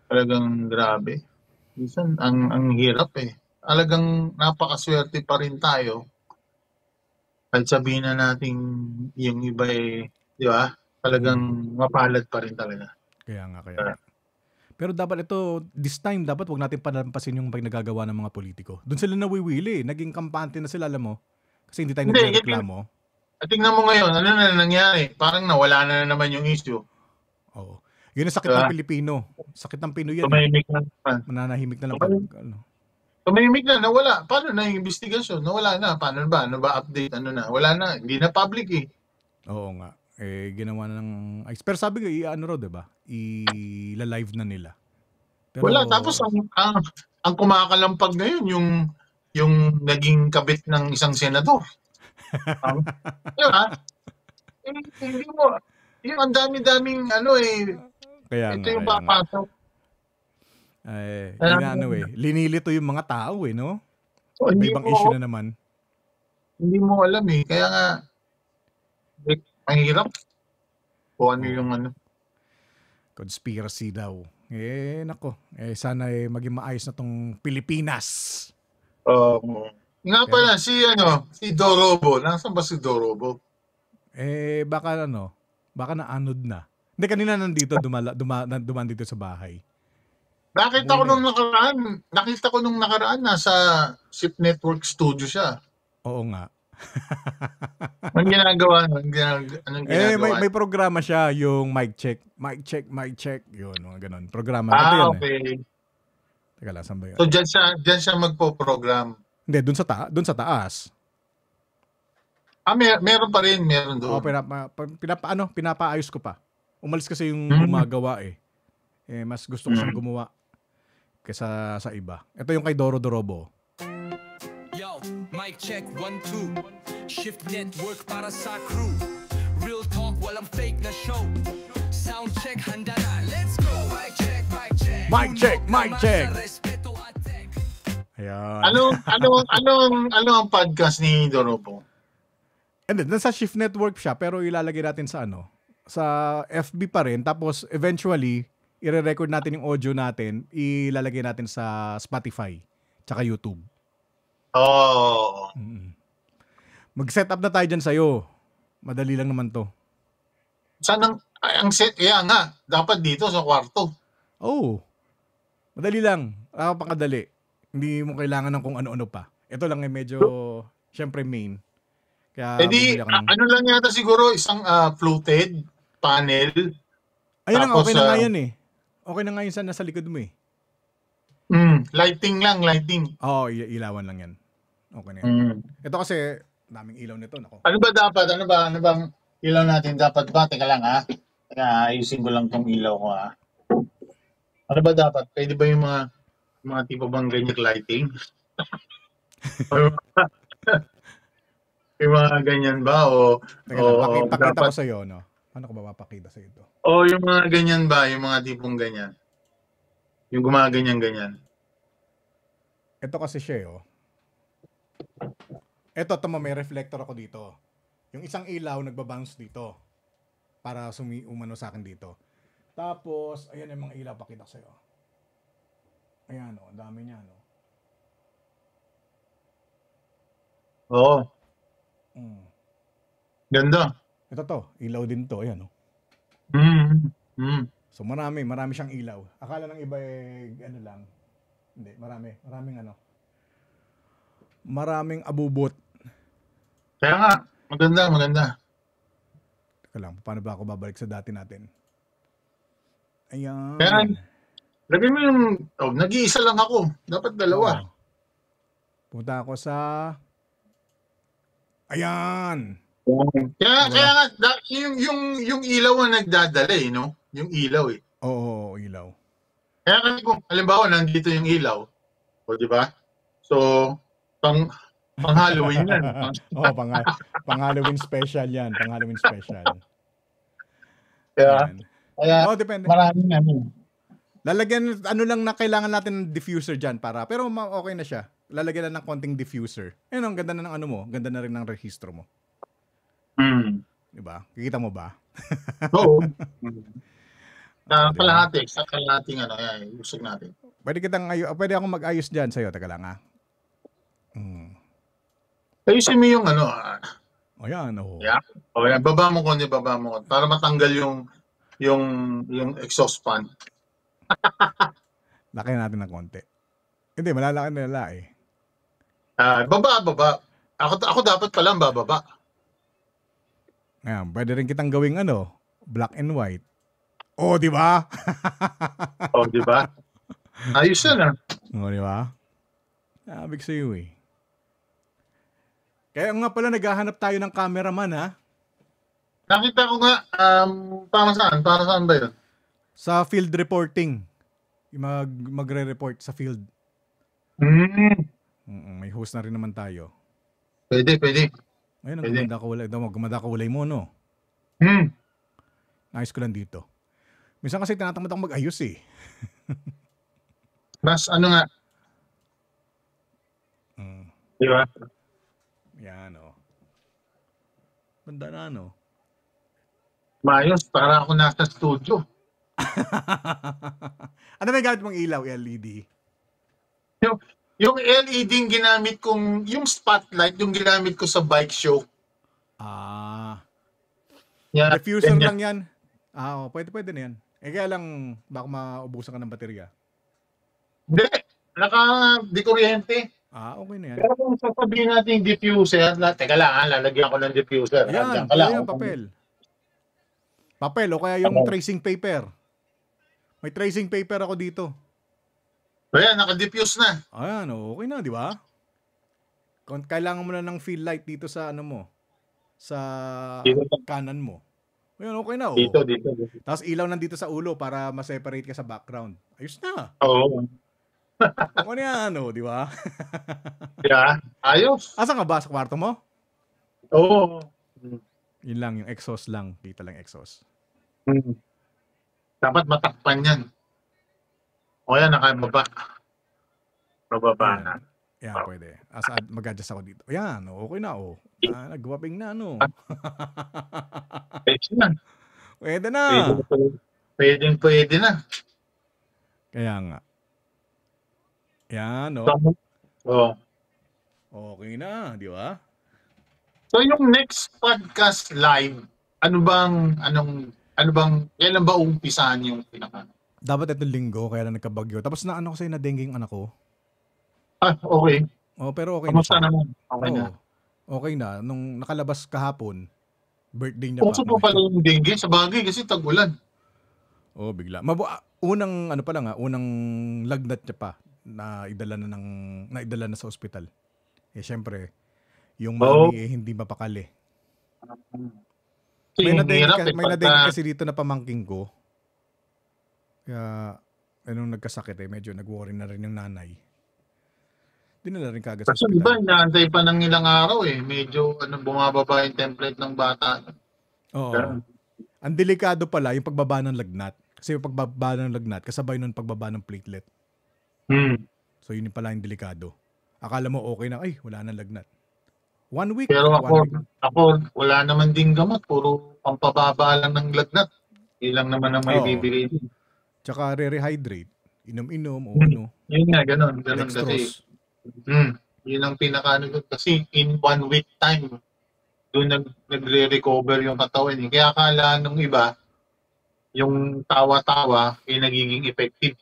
S5: Talagang grabe. Minsan ang hirap eh. talagang napakaswerte pa rin tayo. Kahit sabihin na natin yung iba di ba? Talagang mapalad pa rin talaga.
S2: Kaya nga. Pero dapat ito, this time, dapat wag natin palampasin yung nagagawa ng mga politiko. Doon sila nawiwili. Naging kampante na sila, alam mo. Kasi hindi tayo nagreklamo.
S5: At tingnan mo ngayon, ano na nangyari? Parang nawala na naman yung issue.
S2: Oo. Yun ang sakit ng Pilipino. Sakit ng Pinoy yan.
S5: Tumahimik na naman.
S2: Mananahimik na lang.
S5: Tumahimik na, nawala. Paano na yung investigasyon? Nawala na. Paano ba? Ano ba update? Ano na? Wala na. Hindi na public eh.
S2: Oo nga. Ginawa na ng ICE. Pero sabi ko, ano raw, diba? I-live na nila. Pero,
S5: wala. Tapos ang kumakalampag ngayon, yung naging kabit ng isang senador. Diba? Hindi mo, yung ang dami-daming
S2: kaya
S5: ito yung papasok.
S2: Linilito yung mga tao no?
S5: So,
S2: ibang issue na naman.
S5: Hindi mo alam kaya nga mahirap kung ano yung
S2: conspiracy daw. Nako. Sana maging maayos na tong Pilipinas.
S5: Nga pala, si Dorobo. Nasaan ba si Dorobo?
S2: Baka naanod na. Hindi, kanina nandito, duman dito sa bahay.
S5: Nakita ko nung nakaraan, nasa SIP Network studio siya.
S2: Oo nga.
S5: Anong ginagawa? Anong ginagawa?
S2: May programa siya, yung mic check. Mic check. Yun, mga ganun. Programa. Ito
S5: okay.
S2: Teka lang, saan ba yun?
S5: So, dyan siya magpo-program.
S2: Hindi, dun sa taas.
S5: Meron pa rin. Meron doon.
S2: Pinapaayos ko pa. Umalis kasi yung gumagawa mas gusto ko siyang gumawa kaysa sa iba. Ito yung kay Doro Dorobo.
S1: Yo, mic check, 1, 2. Shift network para sa crew. Real talk, walang fake na show. Sound check, handa na. Let's go. Mic check.
S2: Mic check. Ayan.
S5: Ano ang podcast ni Dorobo?
S2: And then, nasa Shift Network siya, pero ilalagay natin sa sa FB pa rin. Tapos, eventually, i-record natin yung audio natin, ilalagay natin sa Spotify, tsaka YouTube. Mag-set up na tayo dyan sa'yo. Madali lang naman to.
S5: Ang set, nga, dapat dito sa kwarto.
S2: Madali lang. Pakadali. Hindi mo kailangan ng kung ano-ano pa. Ito lang medyo, syempre main. Kaya
S5: ano lang yata siguro, isang floated panel.
S2: Ayun lang, okay na nga yan Okay na nga yun nasa likod mo
S5: Lighting.
S2: Ilawan lang yan. Okay na yan. Ito kasi, daming ilaw nito. Nako.
S5: Ano ba dapat? Ano bang ilaw natin dapat ba? Teka lang Teka, ayusin ko lang tong ilaw ko Ano ba dapat? Pwede ba yung mga tipo bang ganyan lighting? Yung mga ganyan ba?
S2: Pakita ko sa'yo, no? Paano ko ba mapakita sa'yo ito?
S5: Yung mga ganyan ba? Yung mga tipong ganyan? Yung gumaganyan-ganyan?
S2: Ito kasi siya, Ito, may reflector ako dito. Yung isang ilaw, nagbabounce dito. Para umano sa akin dito. Tapos, ayan yung mga ilaw, pakita ko sa'yo. Ayan, ang dami niya,
S5: Oo. Ganda.
S2: Ito ilaw din to, ayan, So marami siyang ilaw. Akala ng iba lang. Hindi, maraming abubot.
S5: Kaya nga, maganda.
S2: Teka lang, paano ba ako babalik sa dati natin? Ayan.
S5: Kaya, lagay mo yung, nag-iisa lang ako. Dapat dalawa.
S2: Punta ako sa, ayan.
S5: Kaya nga, yung ilaw ang nagdadala no? Yung ilaw
S2: Oo, ilaw.
S5: Kaya kasi kung, halimbawa, nandito yung ilaw, di ba? So, pang Halloween yan.
S2: Pang Halloween special yan.
S5: Kaya
S2: depende.
S5: Maraming
S2: Lalagyan, lang na kailangan natin ng diffuser dyan pero okay na siya. Lalagyan na ng konting diffuser. Ang ganda na ng ganda na rin ng rehistro mo. Diba? Kikita mo ba?
S5: Oo. Sa kalahating usog natin.
S2: Pwede akong mag-ayos dyan sa'yo. Teka lang Mm.
S5: Ayusin mo yung ano,
S2: Ayan, oh.
S5: yeah. O yan, baba mo konti, baba mo konti. Para matanggal yung exhaust fan.
S2: Laki natin ng konti. Hindi, malalaki nila eh.
S5: Baba. Ako dapat pala bababa.
S2: Ayan, pwede rin kitang gawing black and white. Oh, di ba?
S5: O, di ba? Ayos yan ah.
S2: Oh, di ba? Sabi ko sa'yo eh. Kaya nga pala naghahanap tayo ng cameraman ha.
S5: Nakita ko nga, para saan? Para saan ba yun?
S2: Sa field reporting. Magre-report sa field. May host na rin naman tayo.
S5: Pwede.
S2: Ayun,
S5: Pwede.
S2: gumanda ka kulay mo, no? Nais ko lang dito. Minsan kasi tinatamad akong mag-ayos eh.
S5: Mas ano nga, di ba?
S2: Yan, Banda na,
S5: Mayos, para ako nasa studio.
S2: Ano ba yung gamit mong ilaw, LED?
S5: Yung LED yung ginamit kong, yung spotlight, yung ginamit ko sa bike show. Yan,
S2: Diffuser
S5: ganyan.
S2: lang yan. Pwede na yan. Kaya lang, baka maubusan ka ng baterya.
S5: Hindi, di kuryente.
S2: Okay na yan.
S5: Pero kung sasabihin natin yung diffuser, teka lang, lalagyan ko ng diffuser.
S2: Ayan,
S5: Diyan ka lang.
S2: yan, papel. Papel, o kaya yung tracing paper. May tracing paper ako dito.
S5: Ayan, naka-diffuse na.
S2: Ayan, okay na, di ba? Kailangan mo na ng fill light dito sa sa
S5: Dito.
S2: kanan mo. Ayan, okay na,
S5: Dito.
S2: Tapos ilaw nandito sa ulo para ma-separate ka sa background. Ayos na.
S5: Oo.
S2: Ano yan, di ba?
S5: Yeah, ayos.
S2: Asa ka ba? Sa kwarto mo?
S5: Oo.
S2: Yun lang, yung exhaust lang. Kita lang exhaust.
S5: Dapat matakpan yan. O yan, nakababa. Bababa na.
S2: Yan, pwede. Mag-adjust ako dito. Ayan, okay na, nagwaping na,
S5: Pwede na.
S2: Pwede na.
S5: Pwede na.
S2: Kaya nga. Yan,
S5: Oo.
S2: Okay na, di ba?
S5: So yung next podcast live, kailan ba umpisahan yung pinaka?
S2: Dapat itong linggo, kaya lang nagkabagyo. Tapos na kasi na dengue yung anak ko.
S5: Okay.
S2: Pero okay
S5: Kamusta
S2: na siya.
S5: naman? Okay na.
S2: Okay na. Nung nakalabas kahapon, birthday niya pa.
S5: Puso po pala yung dengue sa bagay kasi tag-ulan.
S2: Bigla. Unang unang lagnat niya pa na naidala na sa ospital. Syempre, yung mami hindi mapakali. May nadengue kasi dito na pamangking ko. Kaya, nung nagkasakit medyo nag-worry na rin yung nanay. Dinala rin kagad sa
S5: Kasi
S2: ospital.
S5: diba, inaantay pa ng ilang araw medyo bumababa yung template ng bata.
S2: Oo. Ang delikado pala yung pagbaba ng lagnat. Kasi yung pagbaba ng lagnat, kasabay nun pagbaba ng platelet. So yun pala yung delikado. Akala mo okay na, wala nang lagnat. 1 week.
S5: Pero
S2: one week.
S5: ako, wala naman ding gamot. Puro pampababa lang ng lagnat. Ilang naman ang may bibili.
S2: Tsaka re-rehydrate. Inom-inom o
S5: Yun nga, ganun kasi.
S2: dextrose.
S5: Yun ang pinakaano doon. Kasi in 1 week time, doon nagre-recover yung katawan. Kaya akala nung iba, yung tawa-tawa nagiging effective.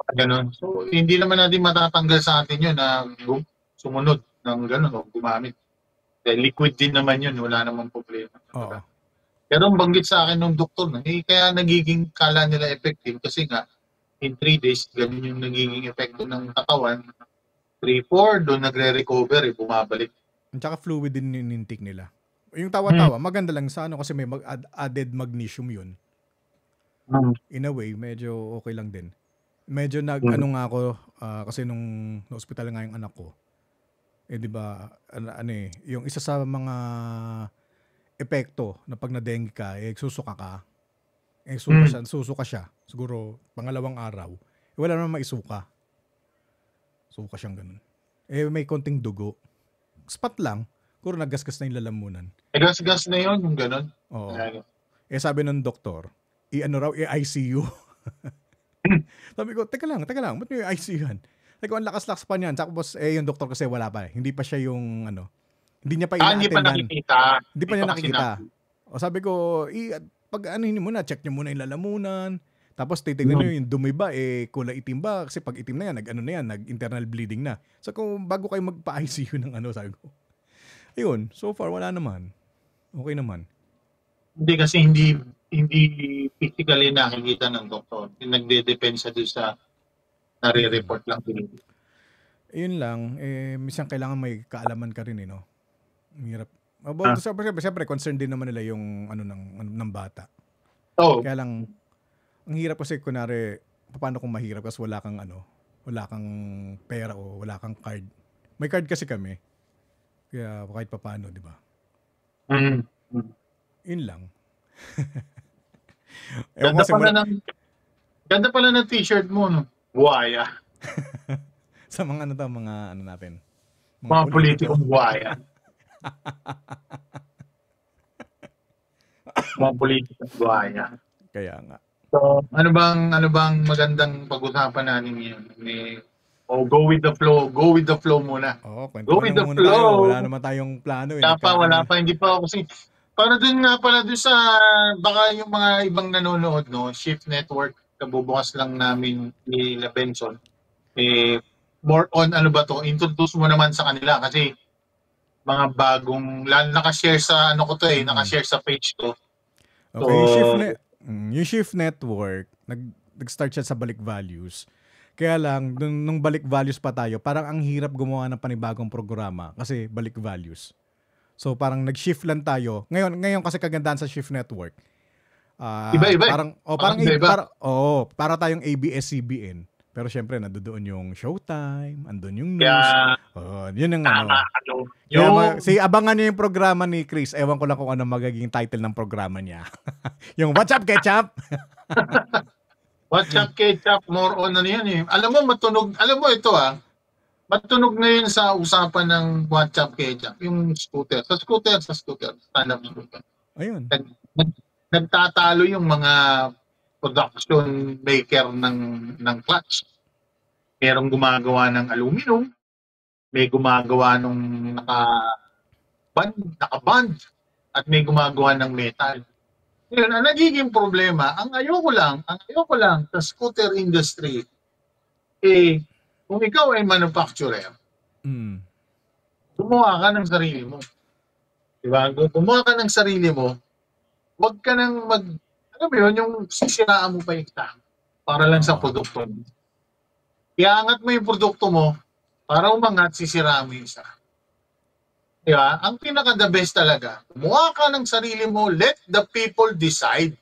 S5: Ganun. So, hindi naman natin matatanggal sa atin yun na sumunod ng ganun o gumamit. Dahil liquid din naman yun, wala namang problema. Pero ang banggit sa akin ng doktor na, kaya nagiging kala nila effective kasi nga, in 3 days, ganun yung nagiging epekto ng katawan. 3-4, doon nagre-recover, bumabalik.
S2: At saka fluid din yung intake nila. Yung tawa-tawa, maganda lang sa kasi may added magnesium yun. In a way, medyo okay lang din. Medyo nga ako, kasi nung na-hospital nga yung anak ko, di ba, yung isa sa mga epekto na pag na-dengue ka, susuka ka. Susuka siya. Siguro, pangalawang araw. Wala naman maisuka. Suka siyang ganun. May konting dugo. Spot lang. Kuro naggasgas na yung lalamunan.
S5: Gas-gas na yun, yung ganun.
S2: Oo. Sabi ng doktor, i-ICU. Sabi ko, teka lang, ba't may ICU yan? Like, ang lakas-lakas pa niyan. Tapos, yung doktor kasi wala pa. Hindi pa siya yung, hindi niya pa
S5: Hindi pa
S2: ina-attendan.
S5: nakikita.
S2: Hindi pa niya
S5: pa
S2: nakikita.
S5: sinabi.
S2: O sabi ko, pag anuhin mo na, check niyo muna yung lalamunan. Tapos titignan niyo yung dumi ba, kulay itim ba? Kasi pag itim na yan, nag-internal bleeding na. So kung bago kayo magpa-ICU ng sabi ko. Ayun, so far wala naman. Okay naman.
S5: Hindi kasi hindi physically nakikita ng doktor. Nagde-depensa doon sa nare-report lang din.
S2: Ayun lang, minsan kailangan may kaalaman ka rin, no? Hirap. Siyempre, concerned din naman nila yung ng bata.
S5: Oh,
S2: Kaya lang, ang hirap kasi kunwari, paano kung mahirap kasi wala kang pera o wala kang card. May card kasi kami. Kaya kahit paano, di ba? Yun lang.
S5: Ganda pala ng t-shirt mo, no? Buhaya.
S2: Sa mga natin.
S5: Mga politikong buhaya. Mga politikong buhaya.
S2: Kaya nga.
S5: So, ano bang magandang pag-usapan natin ngayon? Go with the flow. Go with the flow muna.
S2: Go with the flow. Wala naman tayong plano.
S5: Wala pa. Hindi pa ako kasi. Para dun nga pala dun sa, baka yung mga ibang nanonood, no? Shift Network, kabubukas lang namin ni La Benson. More on, introduce mo naman sa kanila kasi mga bagong, nakashare sa, nakashare sa page ko.
S2: Okay, yung Shift Network, nag-start siya sa Balik Values. Kaya lang, nung Balik Values pa tayo, parang ang hirap gumawa ng panibagong programa kasi Balik Values. So parang nag-shift lang tayo. Ngayon kasi kagandahan sa Shift Network.
S5: Iba-iba.
S2: Para tayong ABS-CBN. Pero syempre, nandoon yung Showtime, andun yung news. Yun ang abangan niyo yung programa ni Chris. Ewan ko lang kung ano magiging title ng programa niya. Yung What's Up, Ketchup?
S5: What's Up, Ketchup? More on yan. Alam mo, ito matunog na yun sa usapan ng What's Up, Ketchup. Yung scooter. Sa scooter. Stand-up scooter.
S2: Ayun.
S5: Nagtatalo yung mga production maker ng clutch. Merong gumagawa ng aluminum, may gumagawa ng naka-band, at may gumagawa ng metal. Ngayon, ang nagiging problema, ang ayoko lang sa scooter industry, kung ikaw ay manufacturer, gumawa ka ng sarili mo. Diba? Gumawa ka ng sarili mo, wag ka nang yung sisiraan mo pa yung para lang sa produkto mo. Iangat mo yung produkto mo, para umangat, sisiraan mo yung isa. Diba? Ang pinaka-the best talaga, kumuha ka ng sarili mo, let the people decide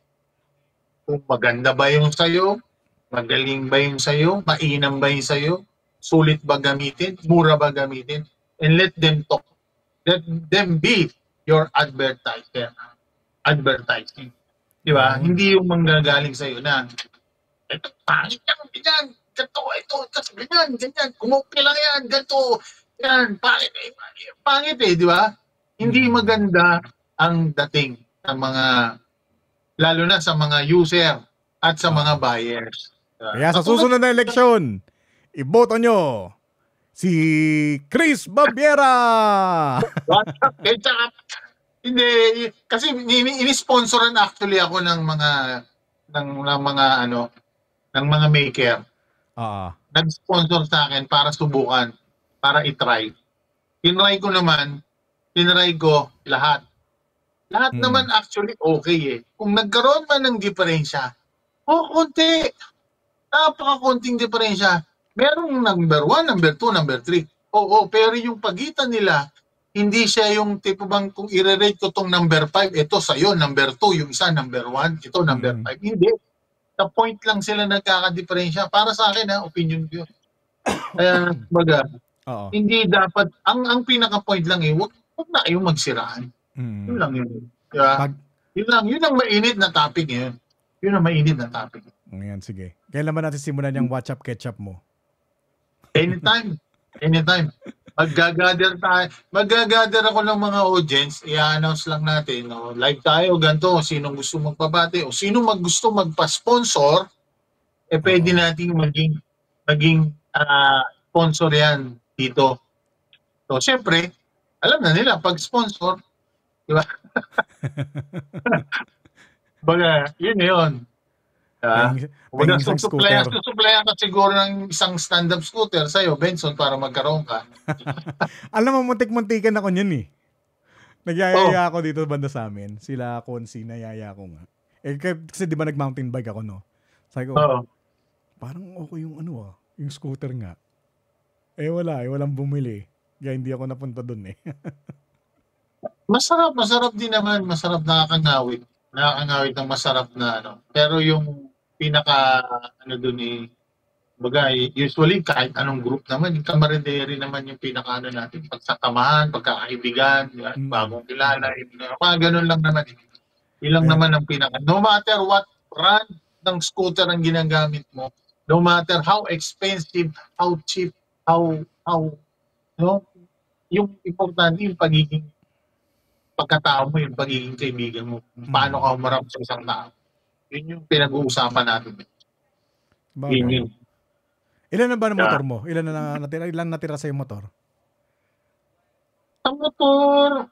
S5: kung maganda ba yung sayo, magaling ba yung sayo, mainam ba yung sayo, sulit ba gamitin, mura ba gamitin, and let them talk. Let them be your advertising. Diba? Hindi yung manggagaling sa'yo na, ito, pangit yan, ganyan, ganyan, kumupli lang yan, ganito, yan, pangit di ba? Hindi maganda ang dating sa mga, lalo na sa mga user at sa mga buyers.
S2: Kaya sa susunod na eleksyon, iboto nyo si Chris Babiera!
S5: What's up, ketchup? Hindi, kasi ini-sponsoran actually ako ng mga maker. Nag-sponsor sa akin para subukan, para i-try. Tinry ko lahat. Lahat naman actually okay . Kung nagkaroon man ng diferensya, konti. Napaka-konting diferensya. Merong number 1, number 2, number 3. Pero yung pagitan nila, hindi siya yung tipo bang kung i-rate ko tong number 5, ito sa'yo, number 2, yung isa number 1, ito number 5. Hindi. Sa point lang sila nagkaka-diferensya. Para sa akin, opinion ko yun. Kaya, hindi dapat, ang pinaka-point lang huwag na kayong magsiraan. Yun lang yun. Kaya, yun ang mainit na topic yun. Yun ang mainit na topic.
S2: Ngayon, sige. Kailan ba natin simulan yung What's Up, Ketchup mo?
S5: Anytime. Mag-gather ako ng mga audience, i-announce lang natin, live tayo, ganito, sinong gusto magpabati, o sino gusto magpa-sponsor, pwede nating maging sponsor yan dito. So, syempre, alam na nila, pag sponsor, di ba? Baga, yun.
S2: Pahing isang scooter.
S5: Susuplayan ka siguro ng isang stand-up scooter sa'yo, Benson, para magkaroon ka.
S2: Alam mo, muntik-muntikan ako niyan eh. Nagyayaya ako dito banda sa amin. Sila Konsi, nayaya ko nga. Kasi di ba nag-mountain bike ako, no? Sabi ko, parang okay yung yung scooter nga. Walang bumili. Kaya hindi ako napunta dun eh.
S5: Masarap din naman. Masarap, nakakangawit. Nakakangawit ng masarap na Pero yung pinaka, dun eh, baga, usually kahit anong group naman, yung kamarideri naman yung pinaka natin, pagsakamahan, pagkakaibigan, bagong kilala, mga ganun lang naman. Ilang naman ang pinaka. No matter what brand ng scooter ang ginagamit mo, no matter how expensive, how cheap, how yung importante yung pagiging pagkatao mo, yung pagiging kaibigan mo, paano ka umarap sa isang tao. Yun yung pinag-uusapan natin. Yun.
S2: Ilan na ba ng motor mo? Ilan natira sa yung motor?
S5: Sa motor,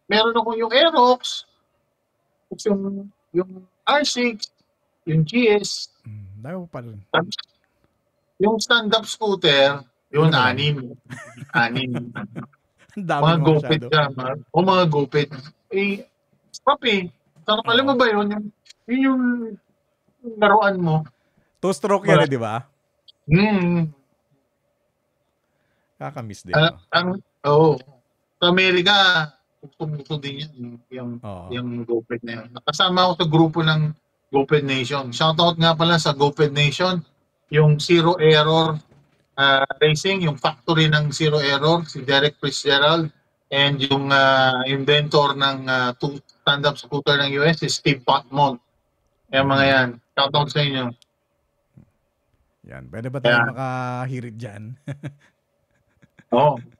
S5: meron ako yung Aerox, yung R6, yung GS.
S2: Dahil pa rin.
S5: Yung stand-up scooter, yun, 6. Mga GoPed ka. Mga GoPed. Stop eh. Alam mo ba yun? Yun yung laruan mo.
S2: 2-stroke yan di ba? Kakamiss din.
S5: Sa Amerika, gusto din yan. Yung GoPed na yun. Nakasama ako sa grupo ng GoPed Nation. Shoutout nga pala sa GoPed Nation. Yung Zero Error Racing, yung factory ng Zero Error, si Derek Fitzgerald. And yung inventor ng stand-up scooter ng US, si Steve Patmont. Yung mga yan. Shoutout sa inyo.
S2: Yan. Pwede ba tayo makahirit dyan?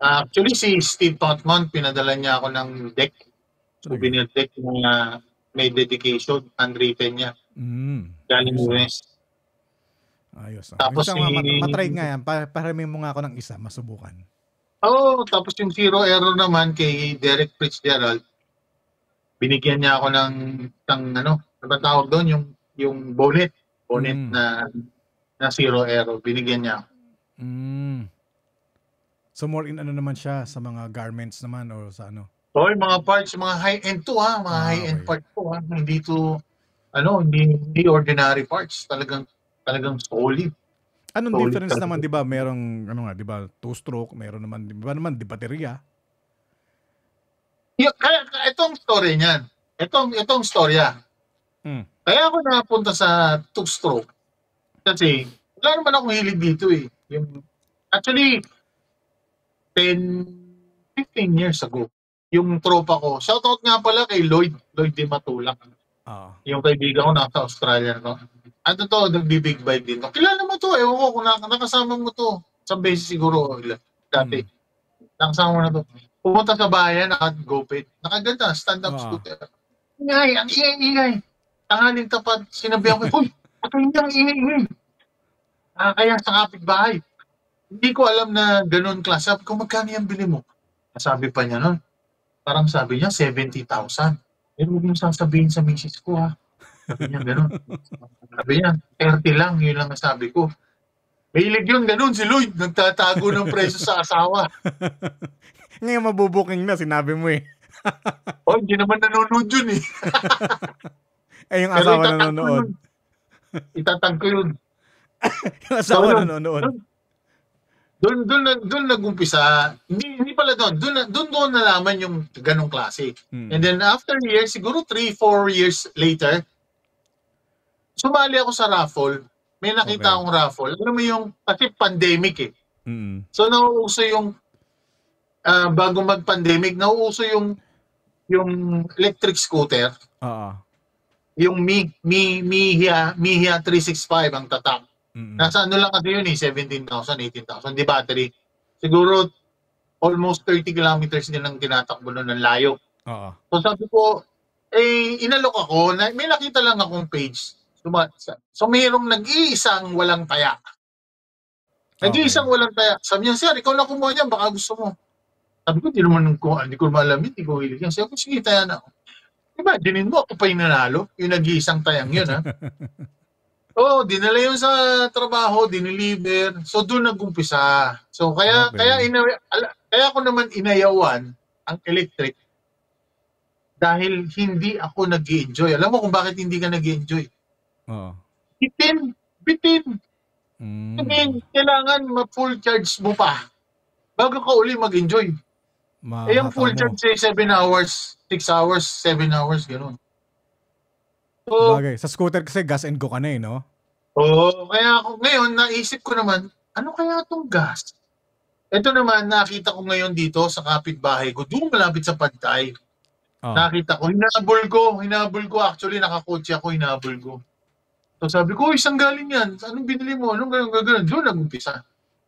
S5: Actually, si Steve Patmont, pinadala niya ako ng deck. Souvenir deck na may dedication, handwritten niya. Galing US.
S2: Ayos.
S5: Tapos
S2: matry nga yan. Paramin mo nga ako ng isa, masubukan.
S5: Tapos yung Zero Error naman kay Derek Fitzgerald, binigyan niya ako ng ano ba tawag doon, yung bonnet na Zero Error, binigyan niya.
S2: So more in naman siya sa mga garments naman or sa ano?
S5: Yung mga parts, mga high-end to mga high-end parts to hindi to hindi ordinary parts, talagang solid.
S2: Anong difference naman, 'di ba? Merong 'di ba, 2-stroke, meron naman 'di ba baterya?
S5: Kaya itong story niyan. Itong storya. Kaya ako napunta sa 2-stroke. Kasi wala naman akong hilig dito eh. Actually 10-15 years ago, yung tropa ko, shoutout nga pala kay Lloyd Di Matulak. Yung kaibigan ko nasa Australia, no? Nag-big bike din. Kilala mo to, ewan ko kung nakasama mo to. Sa beses siguro, dati. Nakasama mo na to. Pumunta sa bayan, naka-GoPed. Nakaganda, stand-up scooter. Ang ingay. Tangaling tapat, sinabihan ko, uy, ang ingay. Kaya sa kapitbahay. Hindi ko alam na ganun class. Sabi ko, magkano yung bili mo? Sabi pa niya nun. Parang sabi niya, 70,000. Pero huwag yung sasabihin sa misis ko Sabi niya, ganun. Sabi niya, 30 lang, yun lang nasabi ko. Mahilig yun, ganun si Lloyd. Nagtatago ng presyo sa asawa.
S2: Ngayon mabubuking na, sinabi mo eh.
S5: Hindi naman nanonood yun eh.
S2: Yung asawa nanonood.
S5: Itatag ko yun.
S2: Yung asawa nanonood.
S5: Doon nag-umpisa. Hindi pala doon. Doon nalaman yung ganong klase. And then after years, siguro 3-4 years later, sumali ako sa raffle. May nakita akong raffle. Alam mo yung, kasi pandemic eh. So nauuso yung, bago mag-pandemic, nauuso yung electric scooter. Yung Mihia 365 ang tatak. Nasa ano lang kasi yun 17,000, 18,000. Di battery. Siguro almost 30 kilometers din ang tinatakbo nun ng layo. So sabi ko, inalok ako, may nakita lang akong page. So mayroong nag-iisang walang taya. Hindi
S2: Okay.
S5: isang walang taya. Sabi niya, sir, ikaw na kumuha niyan, baka gusto mo. Sabi ko, hindi ko malam yun, hindi ko hilig yan. Sabi ko, sige, taya na ako. Imaginin mo, ako pa yung nanalo, yung nag-iisang tayang yun, ha? Oo, dinala yun sa trabaho, diniliver. So, doon nag-umpisa. So, kaya,
S2: Okay.
S5: kaya ako naman inayawan ang electric dahil hindi ako nag-enjoy. Alam mo kung bakit hindi ka nag-enjoy?
S2: Oo.
S5: Bitin, bitin.
S2: Mm.
S5: Kailangan ma-full charge mo pa bago ka uli mag-enjoy. Eh, yung
S2: Mahataw
S5: full
S2: mo.
S5: charge ay 7 hours, 6 hours, 7 hours, gano'n. So,
S2: Bagay. Sa scooter kasi gas and go ka na eh, no?
S5: kaya ako ngayon, naisip ko naman, ano kaya itong gas? Ito naman, nakita ko ngayon dito sa kapitbahay ko, doon malapit sa Pantay.
S2: Oo.
S5: Nakita ko, hinabol ko, actually, nakakotse ako, hinabol ko. So sabi ko, isang galing yan, anong binili mo? Anong gano'n? Doon nag-umpisa.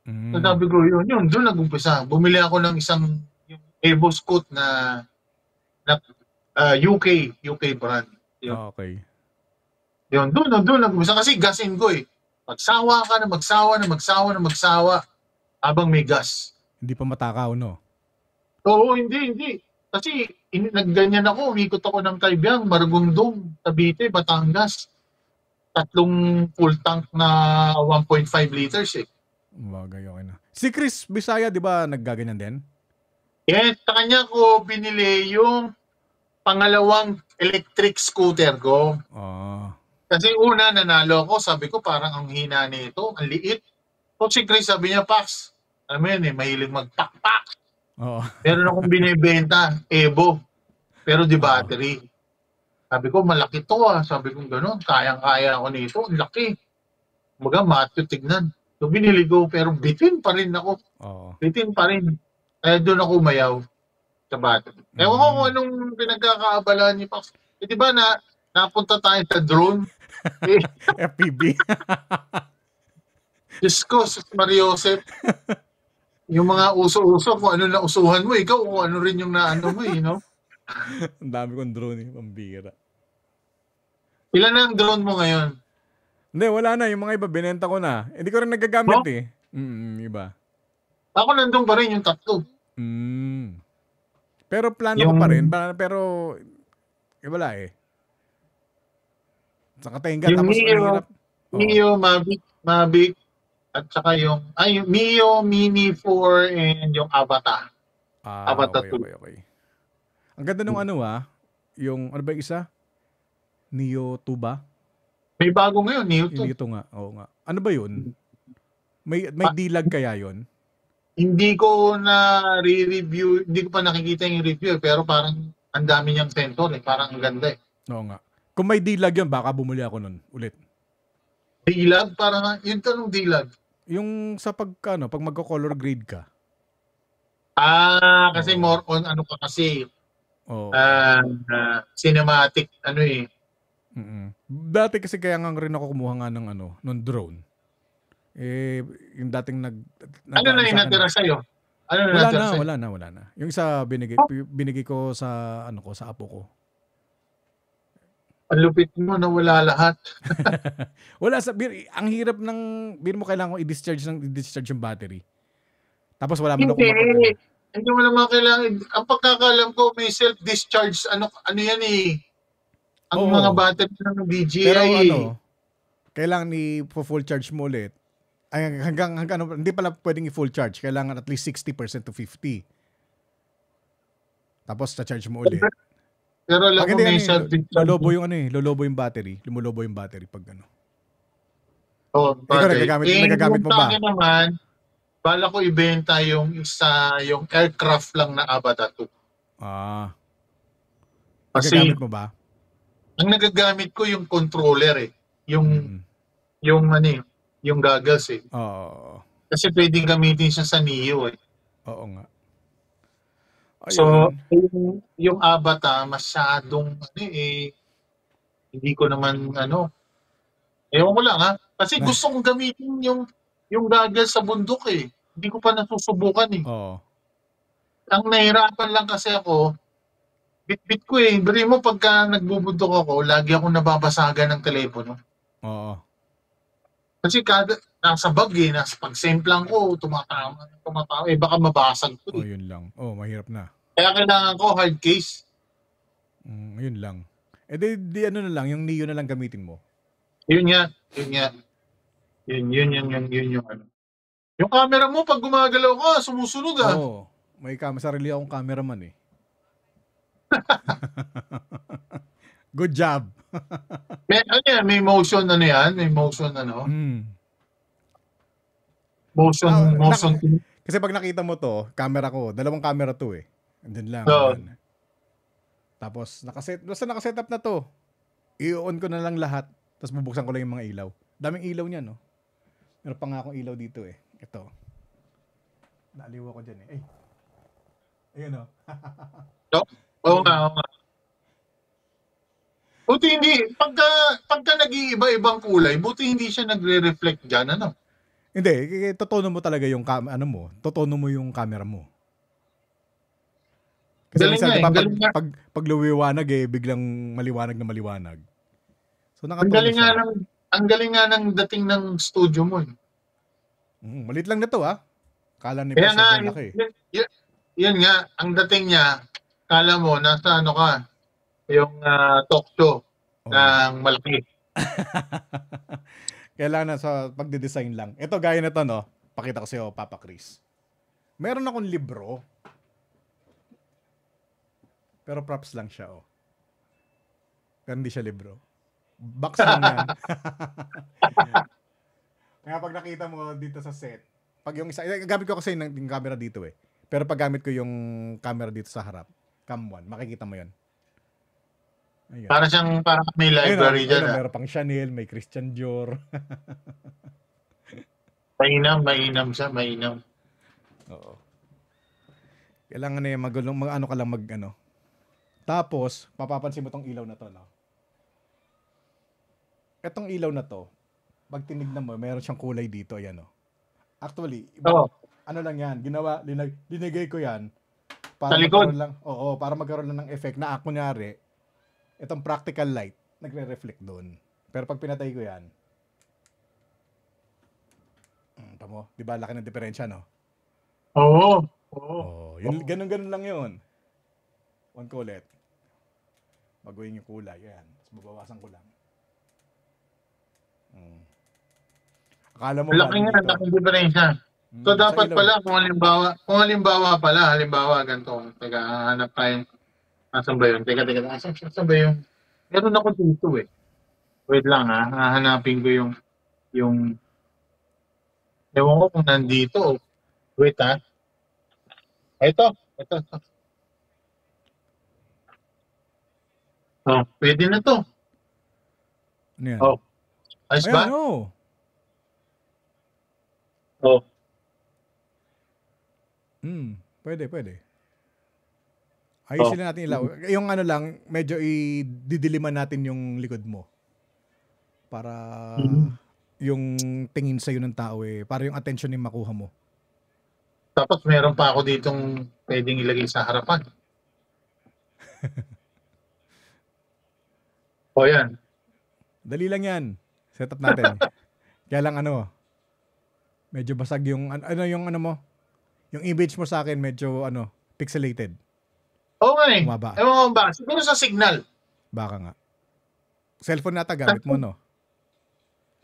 S5: So
S2: Mm.
S5: sabi ko, yun, doon nag-umpisa. Bumili ako ng isang yung Evo Scoot na UK brand. Yun.
S2: Okay.
S5: Yun, doon nag-umpisa. Kasi gas and go eh. Magsawa ka na, magsawa habang may gas.
S2: Hindi pa matakaw, no?
S5: Oo, hindi. Kasi nagganyan ako, umikot ako ng Kaibiyang, Maragondong, Cavite, Batangas. 3 full tank na 1.5 liters eh.
S2: Bagay, okay na. Si Chris Bisaya, di ba, naggaganyan din?
S5: Sa kanya ko binili yung pangalawang electric scooter ko.
S2: Oo.
S5: Kasi una, nanalo ako. Sabi ko, parang ang hina nito. Ang liit. So si Chris, sabi niya, Pax, alam mo yun eh, mahilig magpakpak.
S2: Oo.
S5: Meron akong binibenta, Evo. Pero di battery. Sabi ko, malaki to ah. Sabi ko, gano'n, kayang-kaya ako nito. Ang laki. Maga, macho tignan. So binili ko, pero bitin pa rin ako.
S2: Oo.
S5: Bitin pa rin. Kaya doon ako umayaw sa battery. Ewan ko kung anong pinagkakaabalaan ni Pax. Di ba napunta tayo sa drone?
S2: FPV.
S5: Diyos ko, Sus Mariosep. Yung mga uso-uso, kung ano na usuhan mo, ikaw kung ano rin yung naano mo, no?
S2: Ang dami kong drone eh, pambira.
S5: Ilan na ang drone mo ngayon?
S2: Hindi, wala na. Yung mga iba, binenta ko na. Hindi ko rin nagagamit eh. Iba.
S5: Ako nandun pa rin yung 3.
S2: Pero plano ko pa rin. Pero, wala eh. Sa Katenga.
S5: Yung
S2: Tapos, ang hirap.
S5: Mio, Mavic, at saka yung Mio Mini 4 and yung Avatar. Avatar 2.
S2: Okay. Ang ganda nung yung, ano ba yung isa? Neo 2 ba?
S5: May bago ngayon, Neo
S2: Yung
S5: 2.
S2: Neo 2 nga. Oo nga. Ano ba yun? May dilag kaya yun?
S5: Hindi ko na re-review, hindi ko pa nakikita yung review, pero parang ang dami niyang sensor eh. Parang ang ganda eh.
S2: Oo nga. Kung may dilag yun, baka bumuli ako nun ulit.
S5: Dilag? Parang, yun tanong dilag.
S2: Yung sa pag magko-color grade ka.
S5: Kasi
S2: Oo.
S5: more on ano ka kasi,
S2: Oo.
S5: cinematic, ano eh.
S2: Dati kasi kaya nga rin ako kumuha nga ng ng drone. Eh, yung dating
S5: Ano na yung natira sa'yo? Ano na natira sa'yo?
S2: Wala na. Yung isa binigay ko sa sa apo ko.
S5: Ang lupit mo na wala lahat.
S2: Wala ang hirap ng mo kailangan ko i-discharge yung battery. Tapos wala man ako
S5: Hindi mo naman kailangan. Ang pagkakalam ko, may self-discharge. Ano yan eh. Ang mga battery ng DJI.
S2: Pero kailangan i-full charge mo ulit. Ay, hanggang hindi pala pwedeng i-full charge. Kailangan at least 60% to 50. Tapos na-charge mo ulit.
S5: Pero alam mo, may self-discharge.
S2: Lolobo yung battery. Lumulobo yung battery pag
S5: Ikaw,
S2: nagagamit mo ba?
S5: Naman, bala ko ibenta yung aircraft lang na Avatar 2. Kasi,
S2: nagagamit mo ba?
S5: Ang nagagamit ko yung controller eh. Yung goggles eh.
S2: Oo.
S5: Kasi pwedeng gamitin siya sa Neo eh.
S2: Oo nga. Ayun.
S5: So, yung Avatar, masyadong hindi ko naman ewan ko lang ha. Kasi gusto kong gamitin yung goggles sa bundok eh. Hindi ko pa nasusubukan eh.
S2: Oo.
S5: Ang nahirapan lang kasi ako, bit ko eh. Bari mo pagka nagbubundok ako, lagi ako nababasagan ng telepono.
S2: Oo.
S5: Kasi nasa bag eh, nasa pagsemplang ko, tumatawa. Eh, baka mabasag ko
S2: Oh,
S5: eh.
S2: yun lang. Oh, mahirap na.
S5: Kaya kailangan ko hard case.
S2: Yun lang. Eh di ano na lang, yung Neo na lang gamitin mo.
S5: Yun nga. Yun yung ano. Yung camera mo, pag gumagalaw ka, sumusunod ah.
S2: Oo. May sarili akong cameraman eh. Good job.
S5: May motion ano yan? May motion ano?
S2: Mm.
S5: Motion.
S2: Kasi pag nakita mo to, camera ko, dalawang camera to eh. Andun lang.
S5: Oo.
S2: Yan. Tapos, basta nakaset up na to. I-on ko na lang lahat. Tapos bubuksan ko lang yung mga ilaw. Daming ilaw niya, no? Meron pa nga akong ilaw dito eh. Ito. Naaliw ako dyan eh. Ay. Ayun o.
S5: Oo nga. Buti hindi, pagka nag-iiba-ibang kulay, buti hindi siya nagre-reflect dyan, ano?
S2: Hindi, totono mo talaga yung totono mo yung camera mo. Kasi
S5: Galing
S2: minsan,
S5: nga eh,
S2: diba,
S5: galing nga.
S2: pag lumiwanag eh, biglang maliwanag na maliwanag. So
S5: Ang
S2: nakatono
S5: galing
S2: siya.
S5: ang galing nga ng dating ng studio mo.
S2: Malit lang na to ah. Kala ni
S5: Kaya
S2: Boss,
S5: nga,
S2: sobrang laki.
S5: yun nga, ang dating niya, kala mo, nasa ano ka, yung talk show ng malaki.
S2: Kailangan sa pagde-design lang. Ito, gaya na to, no? Pakita ko sa'yo, Papa Chris. Meron akong libro. Pero props lang siya, oh. Pero hindi siya libro. Box lang yan. Kaya pag nakita mo dito sa set, pag yung isa, gamit ko kasi yung camera dito eh. Pero pag gamit ko yung camera dito sa harap, cam 1, makikita mo yun. Ayun.
S5: Para may library dyan.
S2: Meron pang Chanel, may Christian Dior.
S5: Mainam siya.
S2: Oo. Kailangan eh ano ka lang Tapos, papapansin mo tong ilaw na to, no? Etong ilaw na to, pag tinignan mo, meron siyang kulay dito, ayan, no? Actually, ano lang yan, linagay ko yan para
S5: sa likod.
S2: para magkaroon lang ng effect na kunyari, itong practical light, nagre-reflect doon. Pero pag pinatay ko yan, tamo, di ba, laki ng diferensya, no?
S5: Oo.
S2: Ganun lang yun. On ko ulit. Baguhin yung kulay. Yan. Tapos babawasan ko lang. Akala mo
S5: Laki nga, laking diferensya. So, dapat pala, kung halimbawa, ganito, hanap tayo. Asan ba yun? Teka, asan ba yun? Meron ako dito eh. Wait lang ha, hahanapin ko yung ewan ko kung nandito. Wait ha. Ito. Oh, pwede na to.
S2: Ano yan?
S5: Oh. Ayos ba?
S2: Ayun,
S5: Oh.
S2: Pwede. Ayusin na natin ilaw. Yung ano lang, medyo didiliman natin yung likod mo. Para yung tingin sa'yo ng tao eh, para yung attention yung makuha mo.
S5: Tapos meron pa ako ditong pwedeng ilagay sa harapan. O yan.
S2: Dali lang yan. Set up natin. Kaya lang medyo basag yung mo. Yung image mo sa akin medyo pixelated.
S5: Oo nga eh.
S2: Bumaba.
S5: Ewan ko ba? Siguro sa signal.
S2: Baka nga. Cellphone nata gamit mo, no?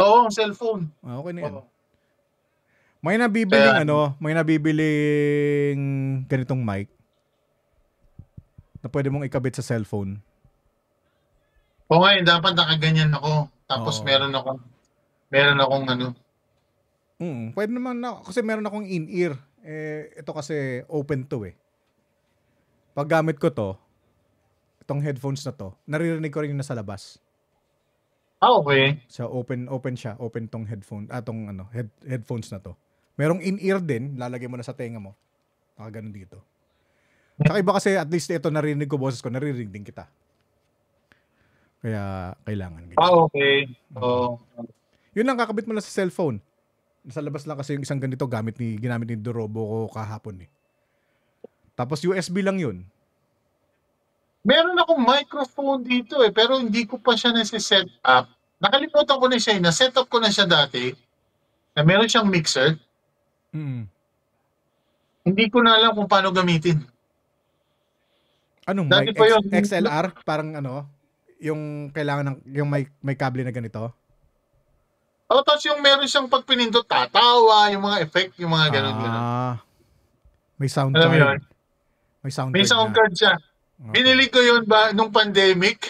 S5: Oo, cellphone.
S2: Okay na yan.
S5: Oo.
S2: May nabibiling ganitong mic na pwede mong ikabit sa cellphone.
S5: Oo nga eh, dapat nakaganyan ako. Tapos
S2: Oo.
S5: meron akong
S2: Pwede naman kasi meron akong in-ear. Ito kasi open to eh. Pag gamit ko to, itong headphones na to, naririnig ko rin yung nasa labas.
S5: okay.
S2: So open siya, open tong headphones na to. Merong in-ear din, lalagay mo na sa tenga mo. Nakaganon dito. Saka iba kasi at least ito naririnig ko boses ko, naririnig din kita. Kaya kailangan.
S5: Okay. Oo.
S2: Yun lang, kakabit mo lang sa cellphone. Nasa labas lang kasi yung isang ganito ginamit ni Dorobo ko kahapon eh. Tapos USB lang yun.
S5: Meron akong microphone dito eh, pero hindi ko pa siya nasi-set up. Nakalimutan ko na siya, na-set up ko na siya dati. na meron siyang mixer.
S2: Mm.
S5: Hindi ko na alam kung paano gamitin.
S2: Anong
S5: Dati
S2: mic?
S5: pa yun.
S2: XLR? Parang ano? Yung kailangan ng, yung may kable na ganito?
S5: Tapos yung meron siyang pag pinindot, tatawa, yung mga effect, yung mga ganun.
S2: May sound
S5: Alam mo
S2: card.
S5: yun?
S2: May sound
S5: May
S2: card
S5: sound
S2: na.
S5: card siya.
S2: Okay.
S5: Binili ko yun ba nung pandemic?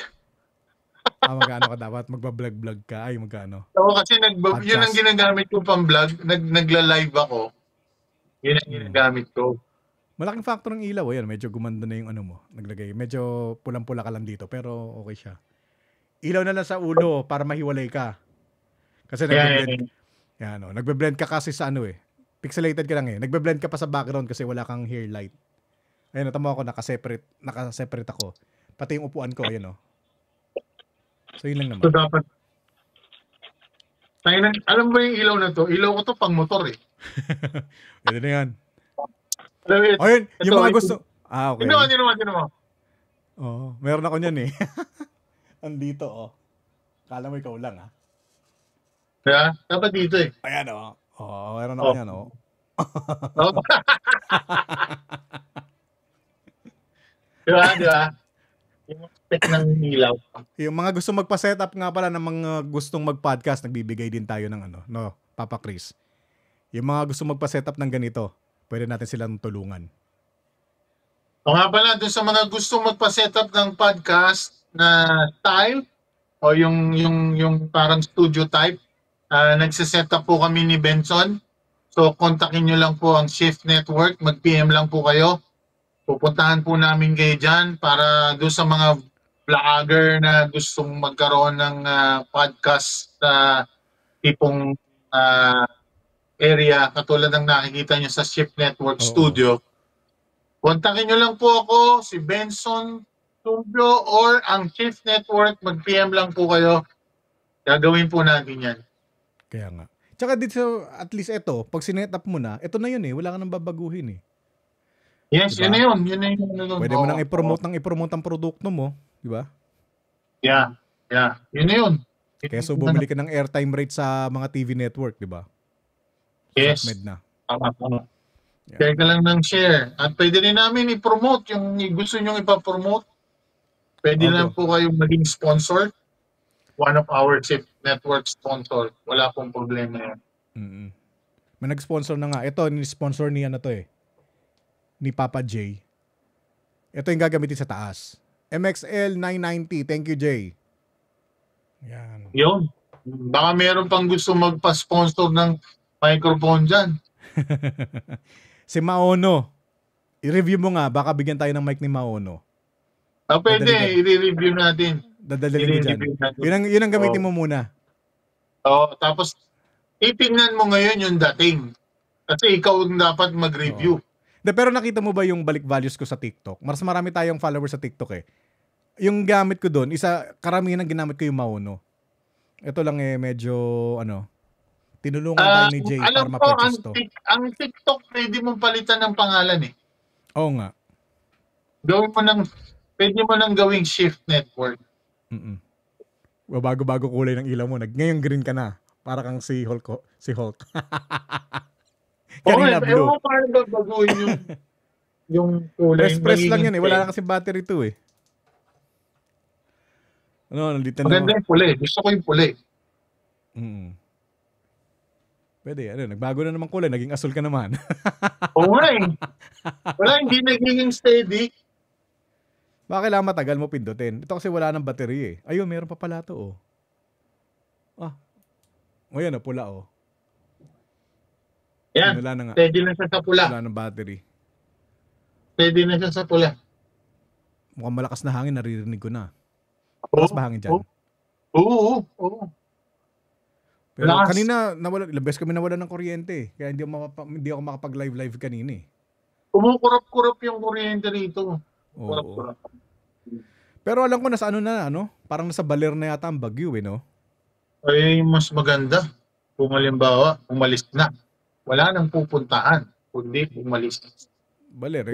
S2: Magkano ka dapat? Magbablog-vlog ka? Ay, magkano?
S5: Oo, kasi
S2: Podcast.
S5: yun ang ginagamit ko pang vlog. Nagla-live ako. Yun ang ginagamit ko.
S2: Malaking factor ng ilaw. Ayan, medyo gumanda na yung ano mo. Naglagay. Medyo pulang-pula ka lang dito. Pero okay siya. Ilaw na lang sa ulo para mahiwalay ka. Kasi nagbe-blend. Yan, no? Nagbe-blend ka kasi sa ano eh. Pixelated ka lang eh. Nagbe-blend ka pa sa background kasi wala kang hair light. Ayun, natamo ako, nakaseparate ako. Pati yung upuan ko, ayun, no? So, yun lang naman.
S5: So, dapat. Alam mo ba yung ilaw na to? Ilaw ko to pang motor eh.
S2: Pwede na yan.
S5: Alam mo yun?
S2: Ayun, yung
S5: Ito,
S2: mga gusto. Okay.
S5: Yun mo.
S2: Oo, meron ako niyan eh. Andito, oh. Kala mo ikaw lang, ha?
S5: Kaya, dapat dito eh.
S2: Ayan, oh. Oo, meron ako niyan, oh.
S5: Oh. Di ba? Yung spec ng ilaw.
S2: Yung mga gusto magpa-setup nga pala ng mga gustong mag-podcast, nagbibigay din tayo ng ano, no, Papa Chris. Yung mga gusto magpa-setup ng ganito, pwede natin silang tulungan.
S5: O nga pala, dun sa mga gustong magpa-setup ng podcast na style o yung parang studio type, nagsisetup po kami ni Benson. So, kontakin nyo lang po ang Shift Network. Mag-PM lang po kayo. Pupuntahan po namin kayo dyan para doon sa mga vlogger na gustong magkaroon ng podcast sa tipong area katulad ng nakikita nyo sa Shift Network Studio. Kontakin nyo lang po ako, si Benson Studio or ang Shift Network. Mag-PM lang po kayo. Gagawin po natin yan.
S2: Kaya nga. Tsaka dito, at least ito, pag sinet-up mo na, ito na yun eh. Wala ka nang babaguhin eh.
S5: Yes,
S2: diba?
S5: Yun na yun. Yun na yun.
S2: Pwede mo nang i-promote ang produkto mo. Di ba?
S5: Yeah. Yun na yun.
S2: Kaya so bumili ka ng airtime rate sa mga TV network, di ba?
S5: Yes.
S2: Med na.
S5: Tama. Share ka lang ng share. At pwede rin namin i-promote yung gusto nyong ipapromote. Pwede lang po kayong maging sponsor. One of our Shift Network sponsor. Wala pong problema yan.
S2: Mm-mm. May nag-sponsor na nga. Ito, ni-sponsor ni ano to eh. Ni Papa J. Ito yung gagamitin sa taas. MXL 990. Thank you, Jay. Yan.
S5: Yun. Baka meron pang gusto magpa-sponsor ng microphone dyan.
S2: Si Maono. I-review mo nga. Baka bigyan tayo ng mic ni Maono.
S5: Pwede. I-review natin.
S2: Dadalhin ko dyan. Yun ang gamitin mo muna.
S5: Tapos itingnan mo ngayon yung dating. Kasi ikaw ang dapat mag-review.
S2: Pero nakita mo ba yung balik values ko sa TikTok? Mas marami tayong followers sa TikTok eh. Yung gamit ko doon, karamihan ng ginamit ko yung Maono. Ito lang eh, medyo, tinulungan tayo ni Jay para ma-purchase to.
S5: Ang TikTok, pwede mong palitan ng pangalan eh.
S2: Oo nga.
S5: Pwede mo nang gawing Shift Network.
S2: Bago-bago kulay ng ilaw mo. Ngayon green ka na. Para kang si Hulk. Kanina blue.
S5: Ewan ko paano babaguhin yung kulay.
S2: Press lang yan eh. Wala na kasi battery to eh. Nandito na.
S5: Maganda yung puli. Gusto ko yung puli.
S2: Pwede. Nagbago na naman kulay. Naging asul ka naman.
S5: Oo nga eh. Wala, hindi nagiging steady.
S2: Baka kailangan matagal mo pindutin. Ito kasi wala ng battery eh. Ayun, meron pa pala to Ngayon pula
S5: Yan.
S2: Wala na nga.
S5: Steady na siya sa pula.
S2: Wala ng battery.
S5: Steady na siya sa pula.
S2: Mukhang malakas na hangin, naririnig ko na. Malakas ba hangin dyan?
S5: Oo.
S2: Pero
S5: Malakas.
S2: kanina, ilang beses kami nawala ng kuryente. Kaya hindi ako makapag-live kanina eh.
S5: Kumukurap-kurap yung kuryente rito.
S2: Oo. Pero alam ko nasa parang nasa baler na yata ang bagyo no?
S5: Ay, mas maganda. Kung halimbawa, umalis na. Wala nang pupuntahan. Kundi umalis.
S2: Baler.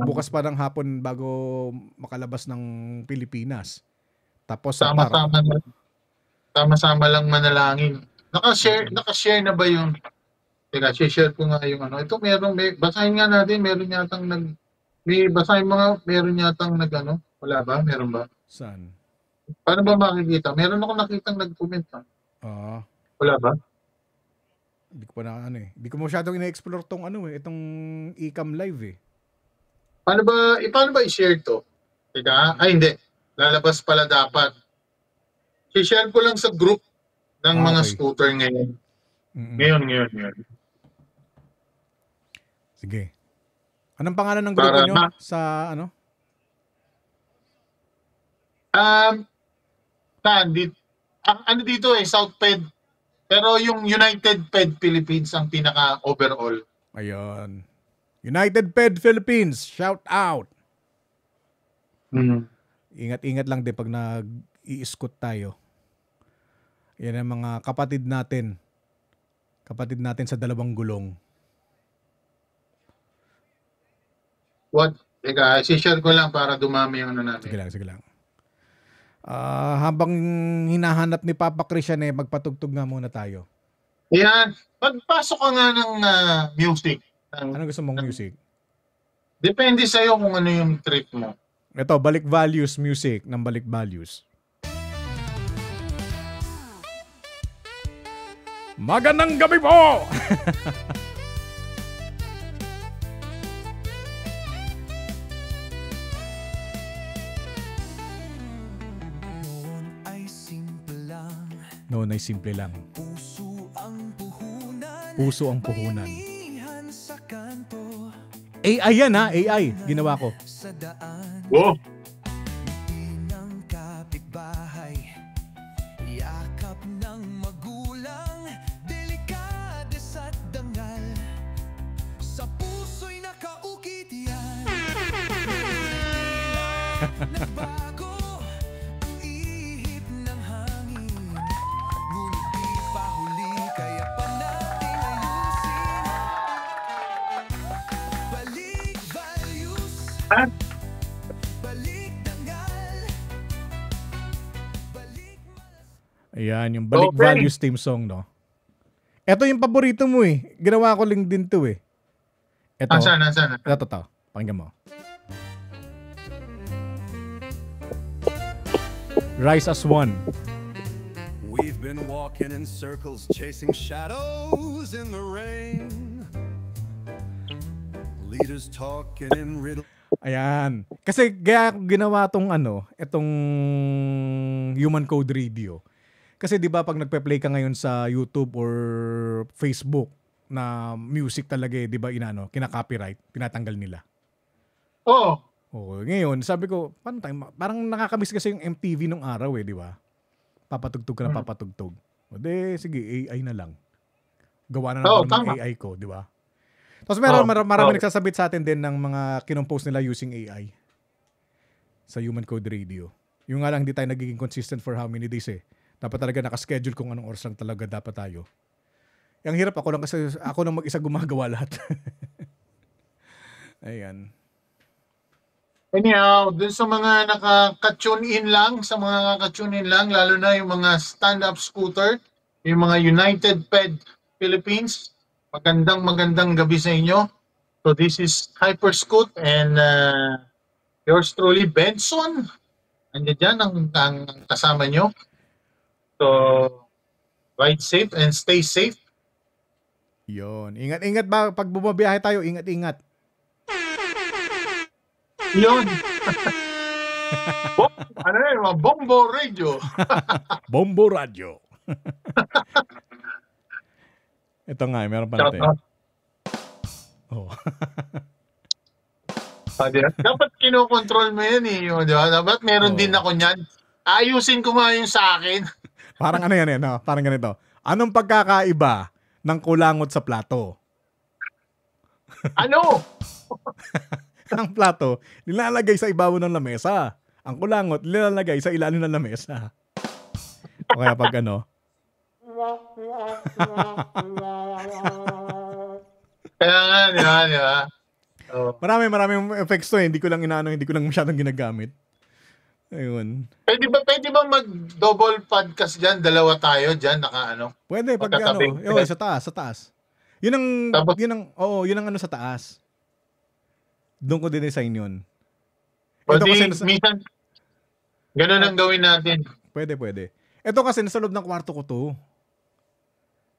S2: Bukas pa ng hapon bago makalabas ng Pilipinas. Tapos
S5: Sama-sama lang manalangin. Naka-share na ba yung... Teka, share ko nga yung ano. Ito basahin nga natin, meron yatang meron yatang wala ba? Meron ba?
S2: Saan?
S5: Paano ba makikita? Meron ako nakitang nag-comment.
S2: Ah,
S5: Wala ba?
S2: hindi ko pa na Hindi ko masyadong ina-explore itong Ecam Live eh.
S5: Paano ba i-share to? Teka, hindi. Lalabas pala dapat. I-share ko lang sa group ng mga
S2: Okay.
S5: scooter ngayon.
S2: Mm-mm.
S5: Ngayon.
S2: Sige. Anong pangalan ng grupo nyo sa ano?
S5: Saan? Ano dito South Ped. Pero yung United Ped Philippines ang pinaka-overall.
S2: Ayun. United Ped Philippines, shout out. Ingat-ingat lang din pag nag-i-scoot tayo. Yan ang mga kapatid natin. Kapatid natin sa dalawang gulong.
S5: What? Teka, share ko lang para dumami yung natin.
S2: Sige lang. Habang hinahanap ni Papa Chris yan magpatugtog nga muna tayo.
S5: Ayan. Pagpasok ka nga ng music.
S2: Ano gusto mong music?
S5: Depende sa'yo kung ano yung trip mo.
S2: Ito, Balik Values music ng Balik Values. Magandang gabi po! Noon ay simple lang. Puso ang puhunan. AI yan ha, AI. Ginawa ko.
S5: Oh!
S3: Nagbago ang ihip ng hangin, ngunit di pa huli, kaya pa natin ayusin. Balik values, balik dangal, balik
S2: Ayan, yung Balik
S5: Okay.
S2: Values theme song, no? Ito yung paborito mo eh. Ginawa ko lang din to eh. Ito.
S5: Nasaan?
S2: Ito. Pakinggan mo. Rise as One.
S4: We've been walking in circles, chasing shadows in the rain. Leaders talking in riddles.
S2: Ayan. Kasi kaya ginawa tong itong Human Code Radio. Kasi 'di ba pag nagpe-play ka ngayon sa YouTube or Facebook na music talaga 'di ba kina-copyright, tinatanggal nila.
S5: Oh!
S2: Oo, ngayon sabi ko, parang nakakamiss kasi yung MTV nung araw 'di ba? Papatugtog ka na papatugtog. O sige, AI na lang. Gawa na lang ng AI ko, 'di ba? Tapos marami nagsasabit sa atin din ng mga kinompose nila using AI sa Human Code Radio. Yung nga lang hindi tayo nagiging consistent for how many days eh. Dapat talaga nakaschedule kung anong oras lang talaga dapat tayo. Yung hirap ako lang mag-isa gumagawa lahat. Ayan.
S5: Anyhow, dun sa mga nakaka-tune in lang, lalo na yung mga stand-up scooter, yung mga United Ped Philippines, magandang gabi sa inyo. So this is Hyperscoot and yours truly, Benson. Andiyan dyan ang kasama nyo. So, ride safe and stay safe.
S2: Yon. Ingat-ingat ba pag bumabiyahe tayo, ingat-ingat.
S5: Yun. Mga Bombo Radio.
S2: Bombo Radio. Ito nga, meron pa natin. Oh.
S5: Dapat kinokontrol mo yan eh. Di ba? Dapat meron din ako niyan. Ayusin ko nga yung sa akin.
S2: Parang yan eh, no? Parang ganito. Anong pagkakaiba ng kulangot sa plato?
S5: Ano?
S2: Ang plato, nilalagay sa ibabaw ng lamesa. Ang kulangot, nilalagay sa ilalim ng lamesa. O kaya pag
S5: Kaya nga, di ba?
S2: Maraming effects to eh. Hindi ko lang masyadong ginagamit. Ayun.
S5: Pwede ba mag-double podcast dyan? Dalawa tayo dyan,
S2: Pwede pag
S5: magkatabi.
S2: sa taas. Yun
S5: Tapos-
S2: ang ano sa taas. Doon ko dinesign yun.
S5: O
S2: Ito
S5: di,
S2: kasi
S5: minsan, ganun ang gawin natin.
S2: pwede. Ito kasi nasa loob ng kwarto ko to.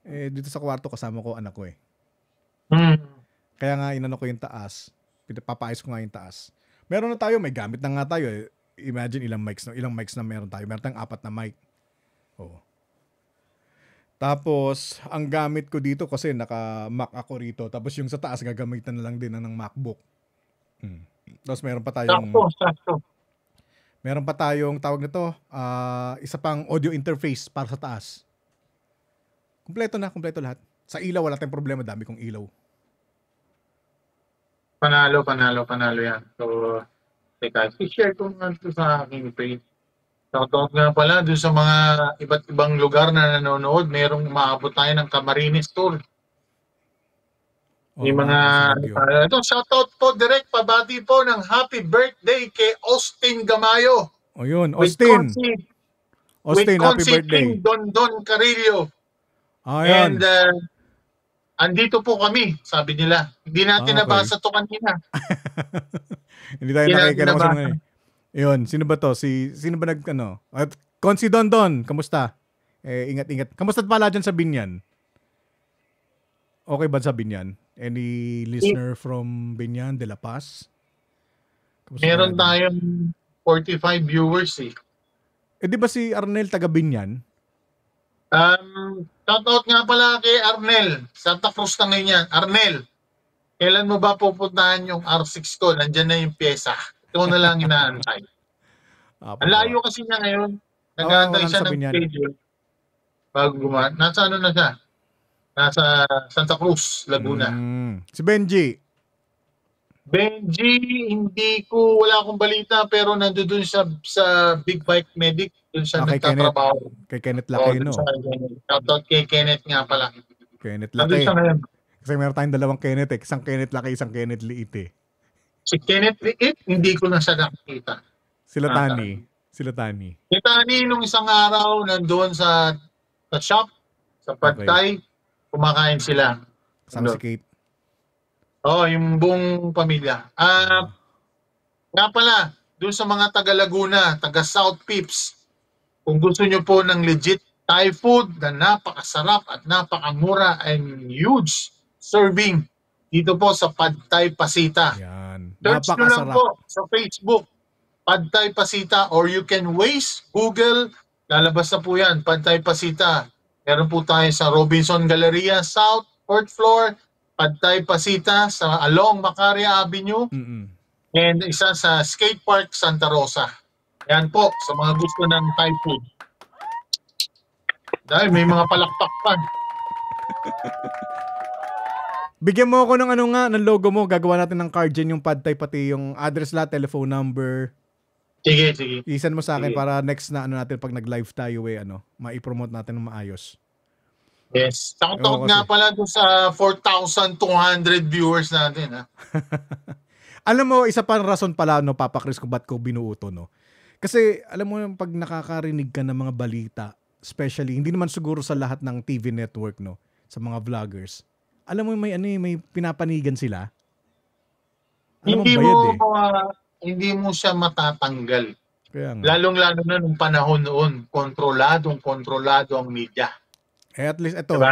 S2: Dito sa kwarto kasama ko anak ko eh. Kaya nga inano ko yung taas. Papaayos ko nga yung taas. Meron na tayo, may gamit na nga tayo eh. Imagine ilang mics na meron tayo. Meron tayong 4 na mic. Oh. Tapos, ang gamit ko dito kasi naka-Mac ako rito. Tapos yung sa taas gagamitan na lang din ng MacBook. Tapos meron pa tayong
S5: Sakto.
S2: meron pa tayong tawag nito, isa pang audio interface para sa taas. Kumpleto lahat. Sa ilaw wala tayong problema, dami kong ilaw.
S5: Panalo yan. So, teka, i-share ko nga ito sa aking page. Shoutout nga pala doon sa mga iba't ibang lugar na nanonood. Merong umaabot tayo ng Camarines Tour. Yung mga, ito, shoutout po, direct pabati po ng happy birthday kay Austin Gamayo.
S2: O yun, Austin,
S5: With
S2: happy birthday.
S5: King Don Carillo.
S2: Ayan.
S5: And andito po kami, sabi nila. Hindi natin
S2: Okay.
S5: nabasa to kanina.
S2: Hindi tayo
S5: Hindi natin
S2: nakikita
S5: nabasa.
S2: ngayon. Yun, sino ba to? Sino ba At Consi Don, kamusta? Ingat. Kamusta pala dyan sa Binyan? Okay ba sa Binyan? Any listener from Binyan, De La Paz? Kamusta
S5: Meron
S2: pala dyan?
S5: tayong 45 viewers eh.
S2: Di ba si Arnel taga Binyan?
S5: Shoutout nga pala kay Arnel. Santa Cruz na ngayon yan. Arnel, kailan mo ba pupuntahan yung R6 ko? Nandyan na yung pyesa. Ikaw na lang inaantay. Ang layo kasi niya ngayon. Nag-aantay
S2: wala
S5: siya
S2: sa
S5: ng
S2: Binyan.
S5: schedule. Bago gumawa. Nasa ano na siya? Nasa Santa Cruz, Laguna.
S2: Si Benji.
S5: Benji, wala akong balita pero nandoon siya sa Big Bike Medic. Doon siya
S2: Kay
S5: nagtatrabaho.
S2: Kay Kenneth
S5: Oo,
S2: Lacay,
S5: doon
S2: no?
S5: siya kay Kenneth. Shoutout kay Kenneth nga pala.
S2: Kenneth
S5: Nandun
S2: Lacay.
S5: siya ngayon.
S2: Kasi meron tayong dalawang Kenneth eh. Isang Kenneth Lacay, isang Kenneth Liit eh.
S5: Si Kenneth Liit, hindi ko na siya nakikita.
S2: Sila Tani.
S5: Si Tani nung isang araw nandoon sa shop, sa Pad Thai, kumakain sila.
S2: Kasama si Kate.
S5: Yung buong pamilya. Nga pala, doon sa mga taga Laguna, taga South Peeps, kung gusto nyo po ng legit Thai food na napakasarap at napakamura and huge serving dito po sa Pad Thai Pasita.
S2: Yan.
S5: Search nyo lang
S2: Napakasarap.
S5: po sa Facebook, Pad Thai Pasita, or you can Google, lalabas na po yan, Pad Thai Pasita. Meron po tayo sa Robinson Galleria South, 4th floor, Pad Thai Pasita sa along Macaria Avenue, and isa sa Skate Park Santa Rosa. Yan po, sa mga gusto ng Thai food. Dahil may mga palakpak pa.
S2: Bigyan mo ako ng ng logo mo. Gagawa natin ng card dyan yung Pad Thai, pati yung address lahat, telephone number.
S5: Sige.
S2: I-send mo sa akin
S5: Sige.
S2: para next na natin pag nag-live tayo ma-promote natin ng maayos.
S5: Yes. Takot
S2: Oo,
S5: nga
S2: kasi-
S5: pala doon sa 4,200 viewers natin. Ha?
S2: Alam mo, isa pang rason pala, Papa Chris, kung ba't ko binuo to, no? Kasi, alam mo, pag nakakarinig ka ng mga balita, especially, hindi naman siguro sa lahat ng TV network, no? Sa mga vloggers. Alam mo, may pinapanigan sila. Alam mo, bayad
S5: Hindi mo siya matatanggal.
S2: Kaya nga.
S5: Lalong-lalo na nung panahon noon, kontrolado ang media.
S2: At least, ito,
S5: Diba?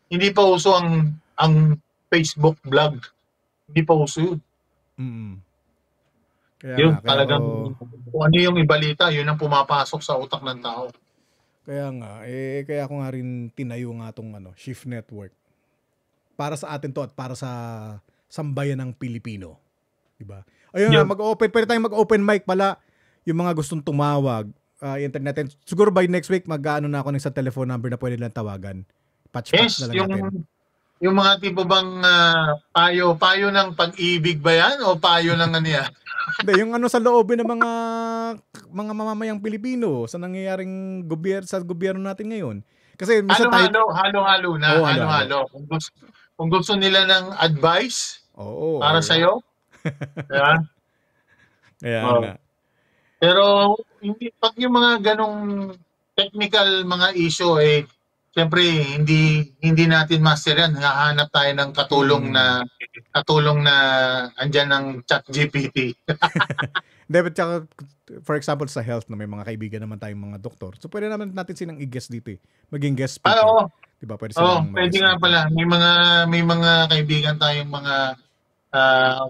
S5: Hindi pa uso ang Facebook vlog. Hindi pa uso yun.
S2: Kaya
S5: Talagang kung ano yung ibalita, yun ang pumapasok sa utak ng tao.
S2: Kaya nga, kaya ako nga rin tinayo nga tong Shift Network. Para sa atin to at para sa sambayan ng Pilipino. Diba? Ayun nga, pwede tayong mag-open mic pala. Yung mga gustong tumawag, internet. Siguro by next week, mag-ano na ako ng sa telephone number na pwede lang tawagan. Patch na lang natin.
S5: Yung mga tipo bang payo ng pag-ibig ba yan? O payo ng ano yan?
S2: Hindi, yung sa loobin ng mga mamamayang Pilipino sa nangyayaring sa gobyerno natin ngayon. Kasi
S5: halo-halo na. Halo-halo. Kung gusto nila ng advice para sa'yo,
S2: Kaya nga.
S5: Pero hindi pag yung mga ganong technical mga issue siyempre hindi natin master yan. Hahanap tayo ng katulong na andyan ng ChatGPT.
S2: Dapat tsaka, for example, sa health na may mga kaibigan naman tayong mga doktor. So, pwede naman natin silang i-guest dito eh. Maging guest speaker.
S5: Oo.
S2: Diba? Pwede
S5: Oo,
S2: silang
S5: pwede
S2: mag-guest
S5: nga
S2: dito.
S5: pala. May mga kaibigan tayong mga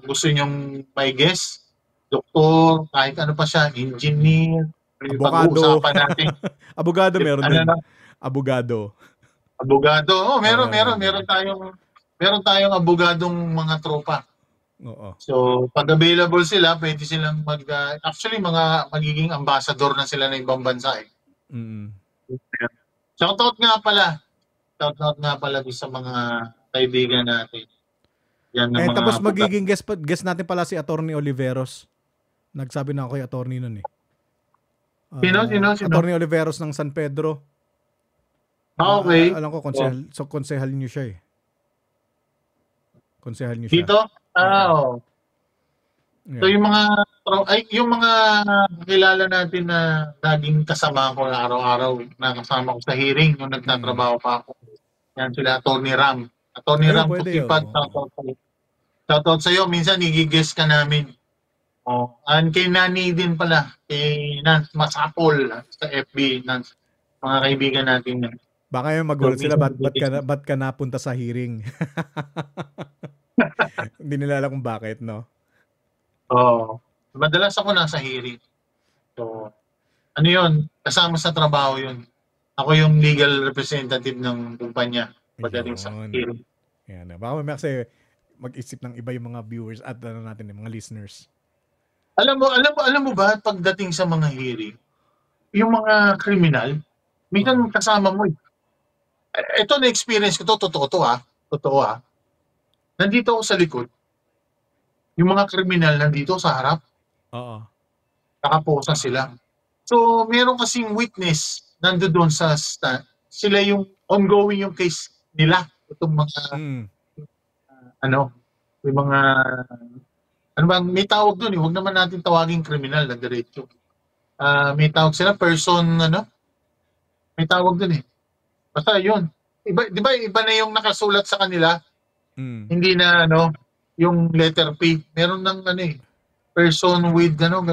S5: gusto nyong may guest, doktor, kahit ano pa siya, engineer, yung
S2: Abogado.
S5: pag-uusapan natin.
S2: Abogado meron
S5: Ano
S2: din.
S5: na,
S2: Abogado.
S5: abogado. Oh, meron,
S2: Meron.
S5: meron tayong abogadong mga tropa.
S2: Oo.
S5: So, pag available sila, pwede silang actually magiging ambassador na sila ng ibang bansa eh.
S2: Mm.
S5: Shoutout nga pala doon sa mga kaibigan natin. Yan ng mga
S2: Tapos
S5: abogado.
S2: magiging guest natin pala si Attorney Oliveros. Nagsabi na ako kay Attorney nun eh.
S5: Sino?
S2: Attorney Oliveros ng San Pedro.
S5: Okay.
S2: Alam ko, konsehal niyo siya eh. Konsehal niyo siya.
S5: Dito? Oo.
S2: Yeah.
S5: So yung mga kilala natin na laging kasama ko na araw-araw, nakasama ko sa hearing nung nagtatrabaho pa ako. Yan sila, Attorney Ram. Attorney Ram,
S2: pwede
S5: Kutipad, shoutout sa'yo. Minsan, nagigiguest ka namin. And kay Nani din pala, kay Nance Masapol sa FB, Nance, mga kaibigan natin yan.
S2: Baka yung magulat sila, ba't ka napunta sa hearing? Hindi nila alam kung bakit, no?
S5: Oo. Madalas ako nasa hearing. So, ano yun? Kasama sa trabaho yun. Ako yung legal representative ng kumpanya pagdating sa hearing.
S2: Yan. Baka may kasi mag-isip ng iba yung mga viewers at natin, yung mga listeners.
S5: Alam mo ba, pagdating sa mga hearing, yung mga kriminal, minsan kasama mo. Ito na-experience ko to, totoo ha. Nandito ako sa likod. Yung mga kriminal nandito sa harap.
S2: Oo.
S5: Nakaposa sila. So, meron kasing witness nandoon sa stand. Sila yung ongoing yung case nila. Itong mga, yung mga, may tawag doon eh. Huwag naman natin tawagin kriminal na diretso. May tawag sila, may tawag doon eh. Basta yun. Di ba iba na yung nakasulat sa kanila? Hindi na yung letter P. Meron ng person with ganun.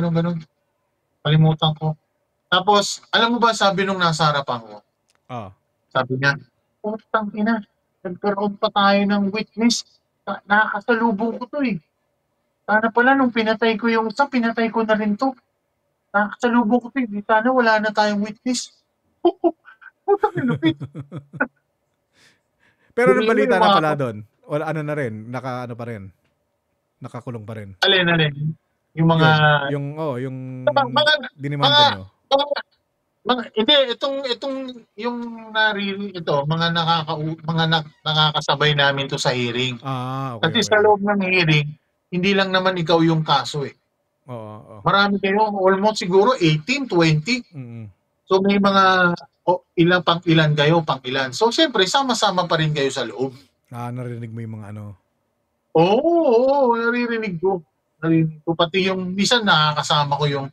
S5: Kalimutan ko. Tapos, alam mo ba sabi nung nasa harapan ko? Sabi niya, putang ina, nagkaroon pa tayo ng witness. Nakakasalubong ko to eh. Sana pala nung pinatay ko yung isa, pinatay ko na rin to. Nakakasalubong ko to eh. Sana wala na tayong witness. Putang ina,
S2: Pero anong balita na pala doon? Wala na rin, pa rin. Nakakulong pa rin.
S5: Alin. Yung mga
S2: yung dinimanda nyo.
S5: Hindi itong yung mga nakakasabay namin to sa hearing.
S2: Okay.
S5: Kasi sa loob ng hearing, hindi lang naman ikaw yung kaso eh.
S2: Oo.
S5: Marami kayo, almost siguro 18, 20. So may mga ilan kayo. So siyempre sama-sama pa rin kayo sa loob.
S2: Narinig mo yung mga
S5: Oo, naririnig ko. Pati yung minsan nakakasama ko yung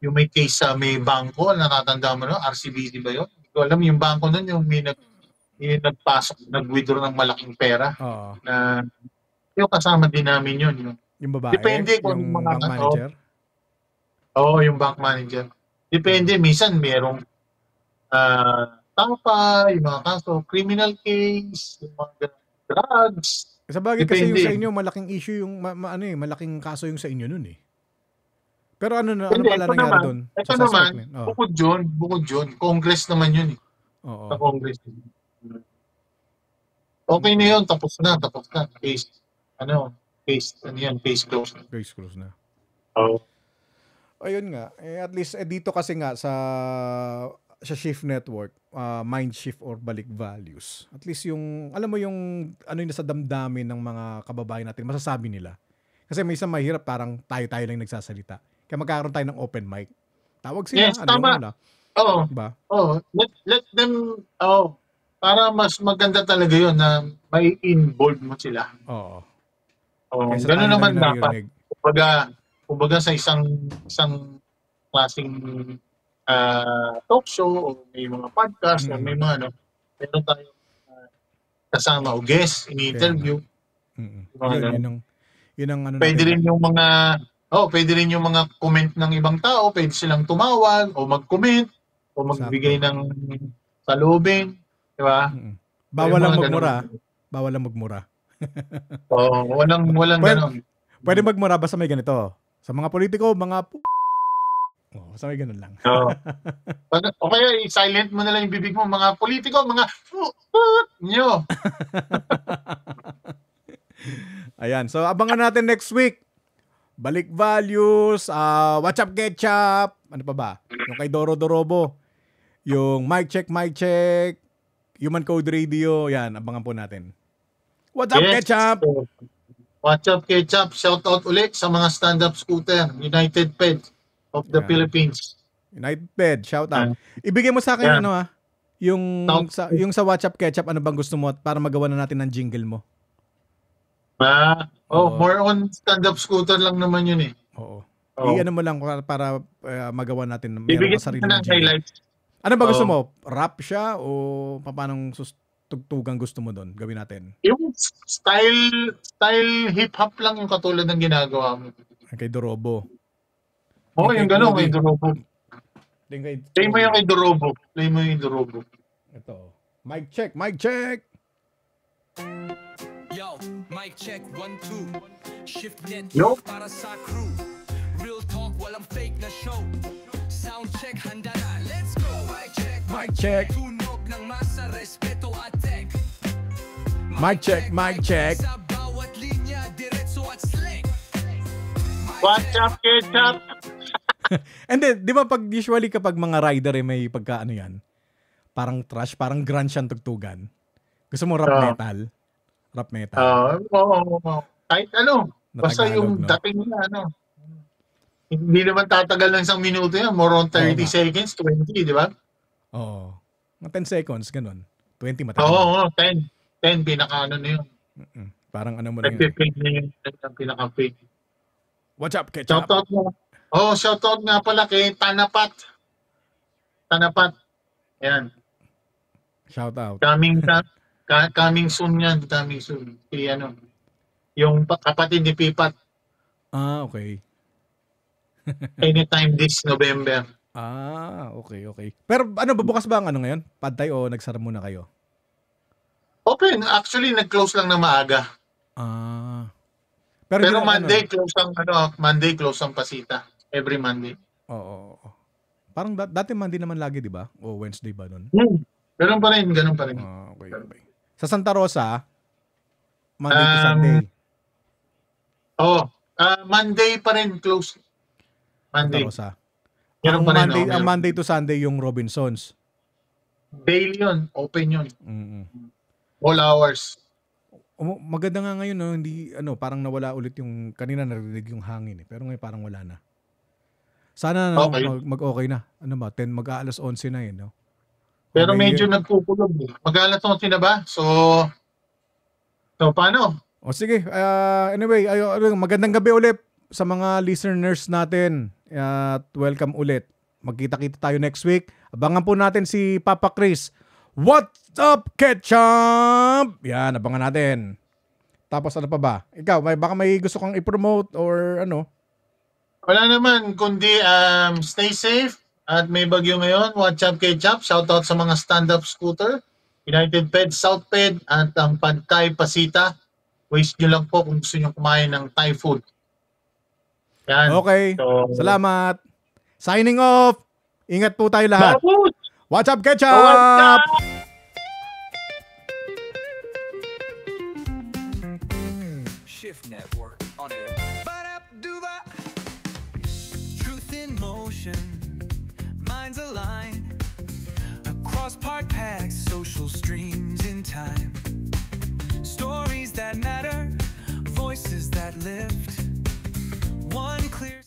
S5: may case sa may bangko, natatanda mo RCBC ba yun? Hindi ko alam yung bangko nun, yung may nagpasok, nag-withdraw ng malaking pera. Na yung kasama din namin yun.
S2: Yung babae?
S5: Depende kung
S2: yung bank manager?
S5: Yung bank manager. Depende, minsan merong tapa, yung mga kaso, criminal case, yung mga drugs.
S2: Sa bagay kasi yung sa inyo, malaking issue yung, malaking kaso yung sa inyo nun eh. Pero ano pala nangyari doon?
S5: Ito naman, bukod yun. Congress naman yun eh. Sa Congress. Okay na yun, tapos na. Case closed.
S2: Case closed na. Ayun nga. At least, dito kasi nga sa Shift Network, mind shift or balik values. At least yung, alam mo yung, yung nasa damdamin ng mga kababayan natin, masasabi nila. Kasi may isang mahirap, parang tayo lang nagsasalita. Kaya magkakaroon tayo ng open mic. Tawag sila.
S5: Yes, tama. Oo.
S2: Diba?
S5: Let them, para mas maganda talaga yun na may involve mo sila.
S2: Oo.
S5: Gano'n naman dapat. Kumbaga sa isang klaseng talk show o may mga podcast o may mga meron tayong kasama o guest, in-interview.
S2: Yun ang ano
S5: Pwede
S2: natin.
S5: rin yung mga pwede rin yung mga comment ng ibang tao, pwede silang tumawag o mag-comment o magbigay ng salubin, di ba?
S2: Bawal lang magmura. Bawal lang magmura.
S5: Walang ganon.
S2: Pwede magmura basta may ganito. Sa mga politiko, mga basta may ganon lang.
S5: O kaya i-silent mo na lang yung bibig mo, mga politiko, mga nyo.
S2: Ayan, so abangan natin next week. Balik Values, What's Up Ketchup, ano pa ba? Yung kay Doro Dorobo, yung Mic Check, Human Code Radio, yan, abangan po natin. What's Up Ketchup?
S5: So, What's Up Ketchup, shout out ulit sa mga stand-up scooter, United Ped of the Philippines.
S2: United Ped, shout out. Ibigay mo sa akin yung sa What's Up Ketchup, ano bang gusto mo para magawa na natin ng jingle mo?
S5: More on stand-up scooter lang naman yun eh.
S2: Oo. I-ano mo lang para magawa natin
S5: bibigyan
S2: sarili
S5: ng highlights.
S2: Ano ba gusto mo? Rap siya o paanong tugtugang gusto mo doon? Gawin natin.
S5: Yung style hip-hop lang yung katulad ng ginagawa mo.
S2: Kay Dorobo.
S5: Yung gano'n kay Dorobo. Play mo yung kay Dorobo.
S2: Ito. Mic check.
S3: Yo, mic check, 1, 2. Shift
S5: Yo.
S3: network para sa crew. Real talk, walang fake na show. Sound check, handa na, let's go. Mic check. Tunog ng masa, respeto at tech.
S2: Mic check.
S3: Sa bawat linya, diretso at slick.
S5: What's Up Ketchup?
S2: And then, di ba usually kapag mga rider may pagka yan, parang trash, parang grunge ang tugtugan. Gusto mo rap metal? Rap metal.
S5: Kahit ano. Basta yung dating na Hindi naman tatagal ng isang minuto yan. More on 30 seconds, 20, di ba?
S2: Oo. 10 seconds, ganun. 20 matagal.
S5: 10 pinaka na yun.
S2: Parang ano mo na yun.
S5: Nagpipig na yun. Pinaka-pig.
S2: What's up, Ketchup?
S5: Shoutout mo. Shoutout nga pala kay Tanapat. Ayan.
S2: Shoutout.
S5: Coming soon yan. Yung kapatid ni Pipat.
S2: Okay.
S5: Anytime this November.
S2: Okay. Pero bubukas ba ang ngayon? Pantay o nagsara muna kayo?
S5: Open. Actually, nag-close lang na maaga. Pero Monday, close ang Pasita. Every Monday.
S2: Oo. Parang dati Monday naman lagi, di ba? O Wednesday ba nun?
S5: Ganun pa rin.
S2: Okay. Sa Santa Rosa, Monday to Sunday.
S5: Monday pa rin close. Monday.
S2: Santa Rosa. Ang Monday to Sunday yung Robinsons.
S5: Daily yun. Open yun. All hours.
S2: Maganda nga ngayon, no? Hindi, parang nawala ulit yung, kanina narinig yung hangin Pero ngayon parang wala na. Sana mag-okay na. 10, mag-aalas 11 na yun, no?
S5: Pero medyo nagpupulog. Mag-aalas 11 na ba? So paano?
S2: Sige. Anyway, magandang gabi ulit sa mga listeners natin. At welcome ulit. Magkita-kita tayo next week. Abangan po natin si Papa Chris. What's up, Ketchup? Yan, abangan natin. Tapos ano pa ba? Ikaw, baka may gusto kang i-promote or ano?
S5: Wala naman, kundi stay safe. At may bagyo ngayon. What's up, Ketchup? Shoutout sa mga stand-up scooter. United Ped, South Ped, at ang Pantay Pasita. Waste nyo lang po kung gusto nyo kumain ng Thai food. Yan.
S2: Okay. Salamat. Signing off. Ingat po tayo lahat. What's up, Ketchup?
S5: What's up?
S3: Shift network on it.
S1: Truth in motion, minds align across park packs, social streams in time. Stories that matter, voices that lift. One clear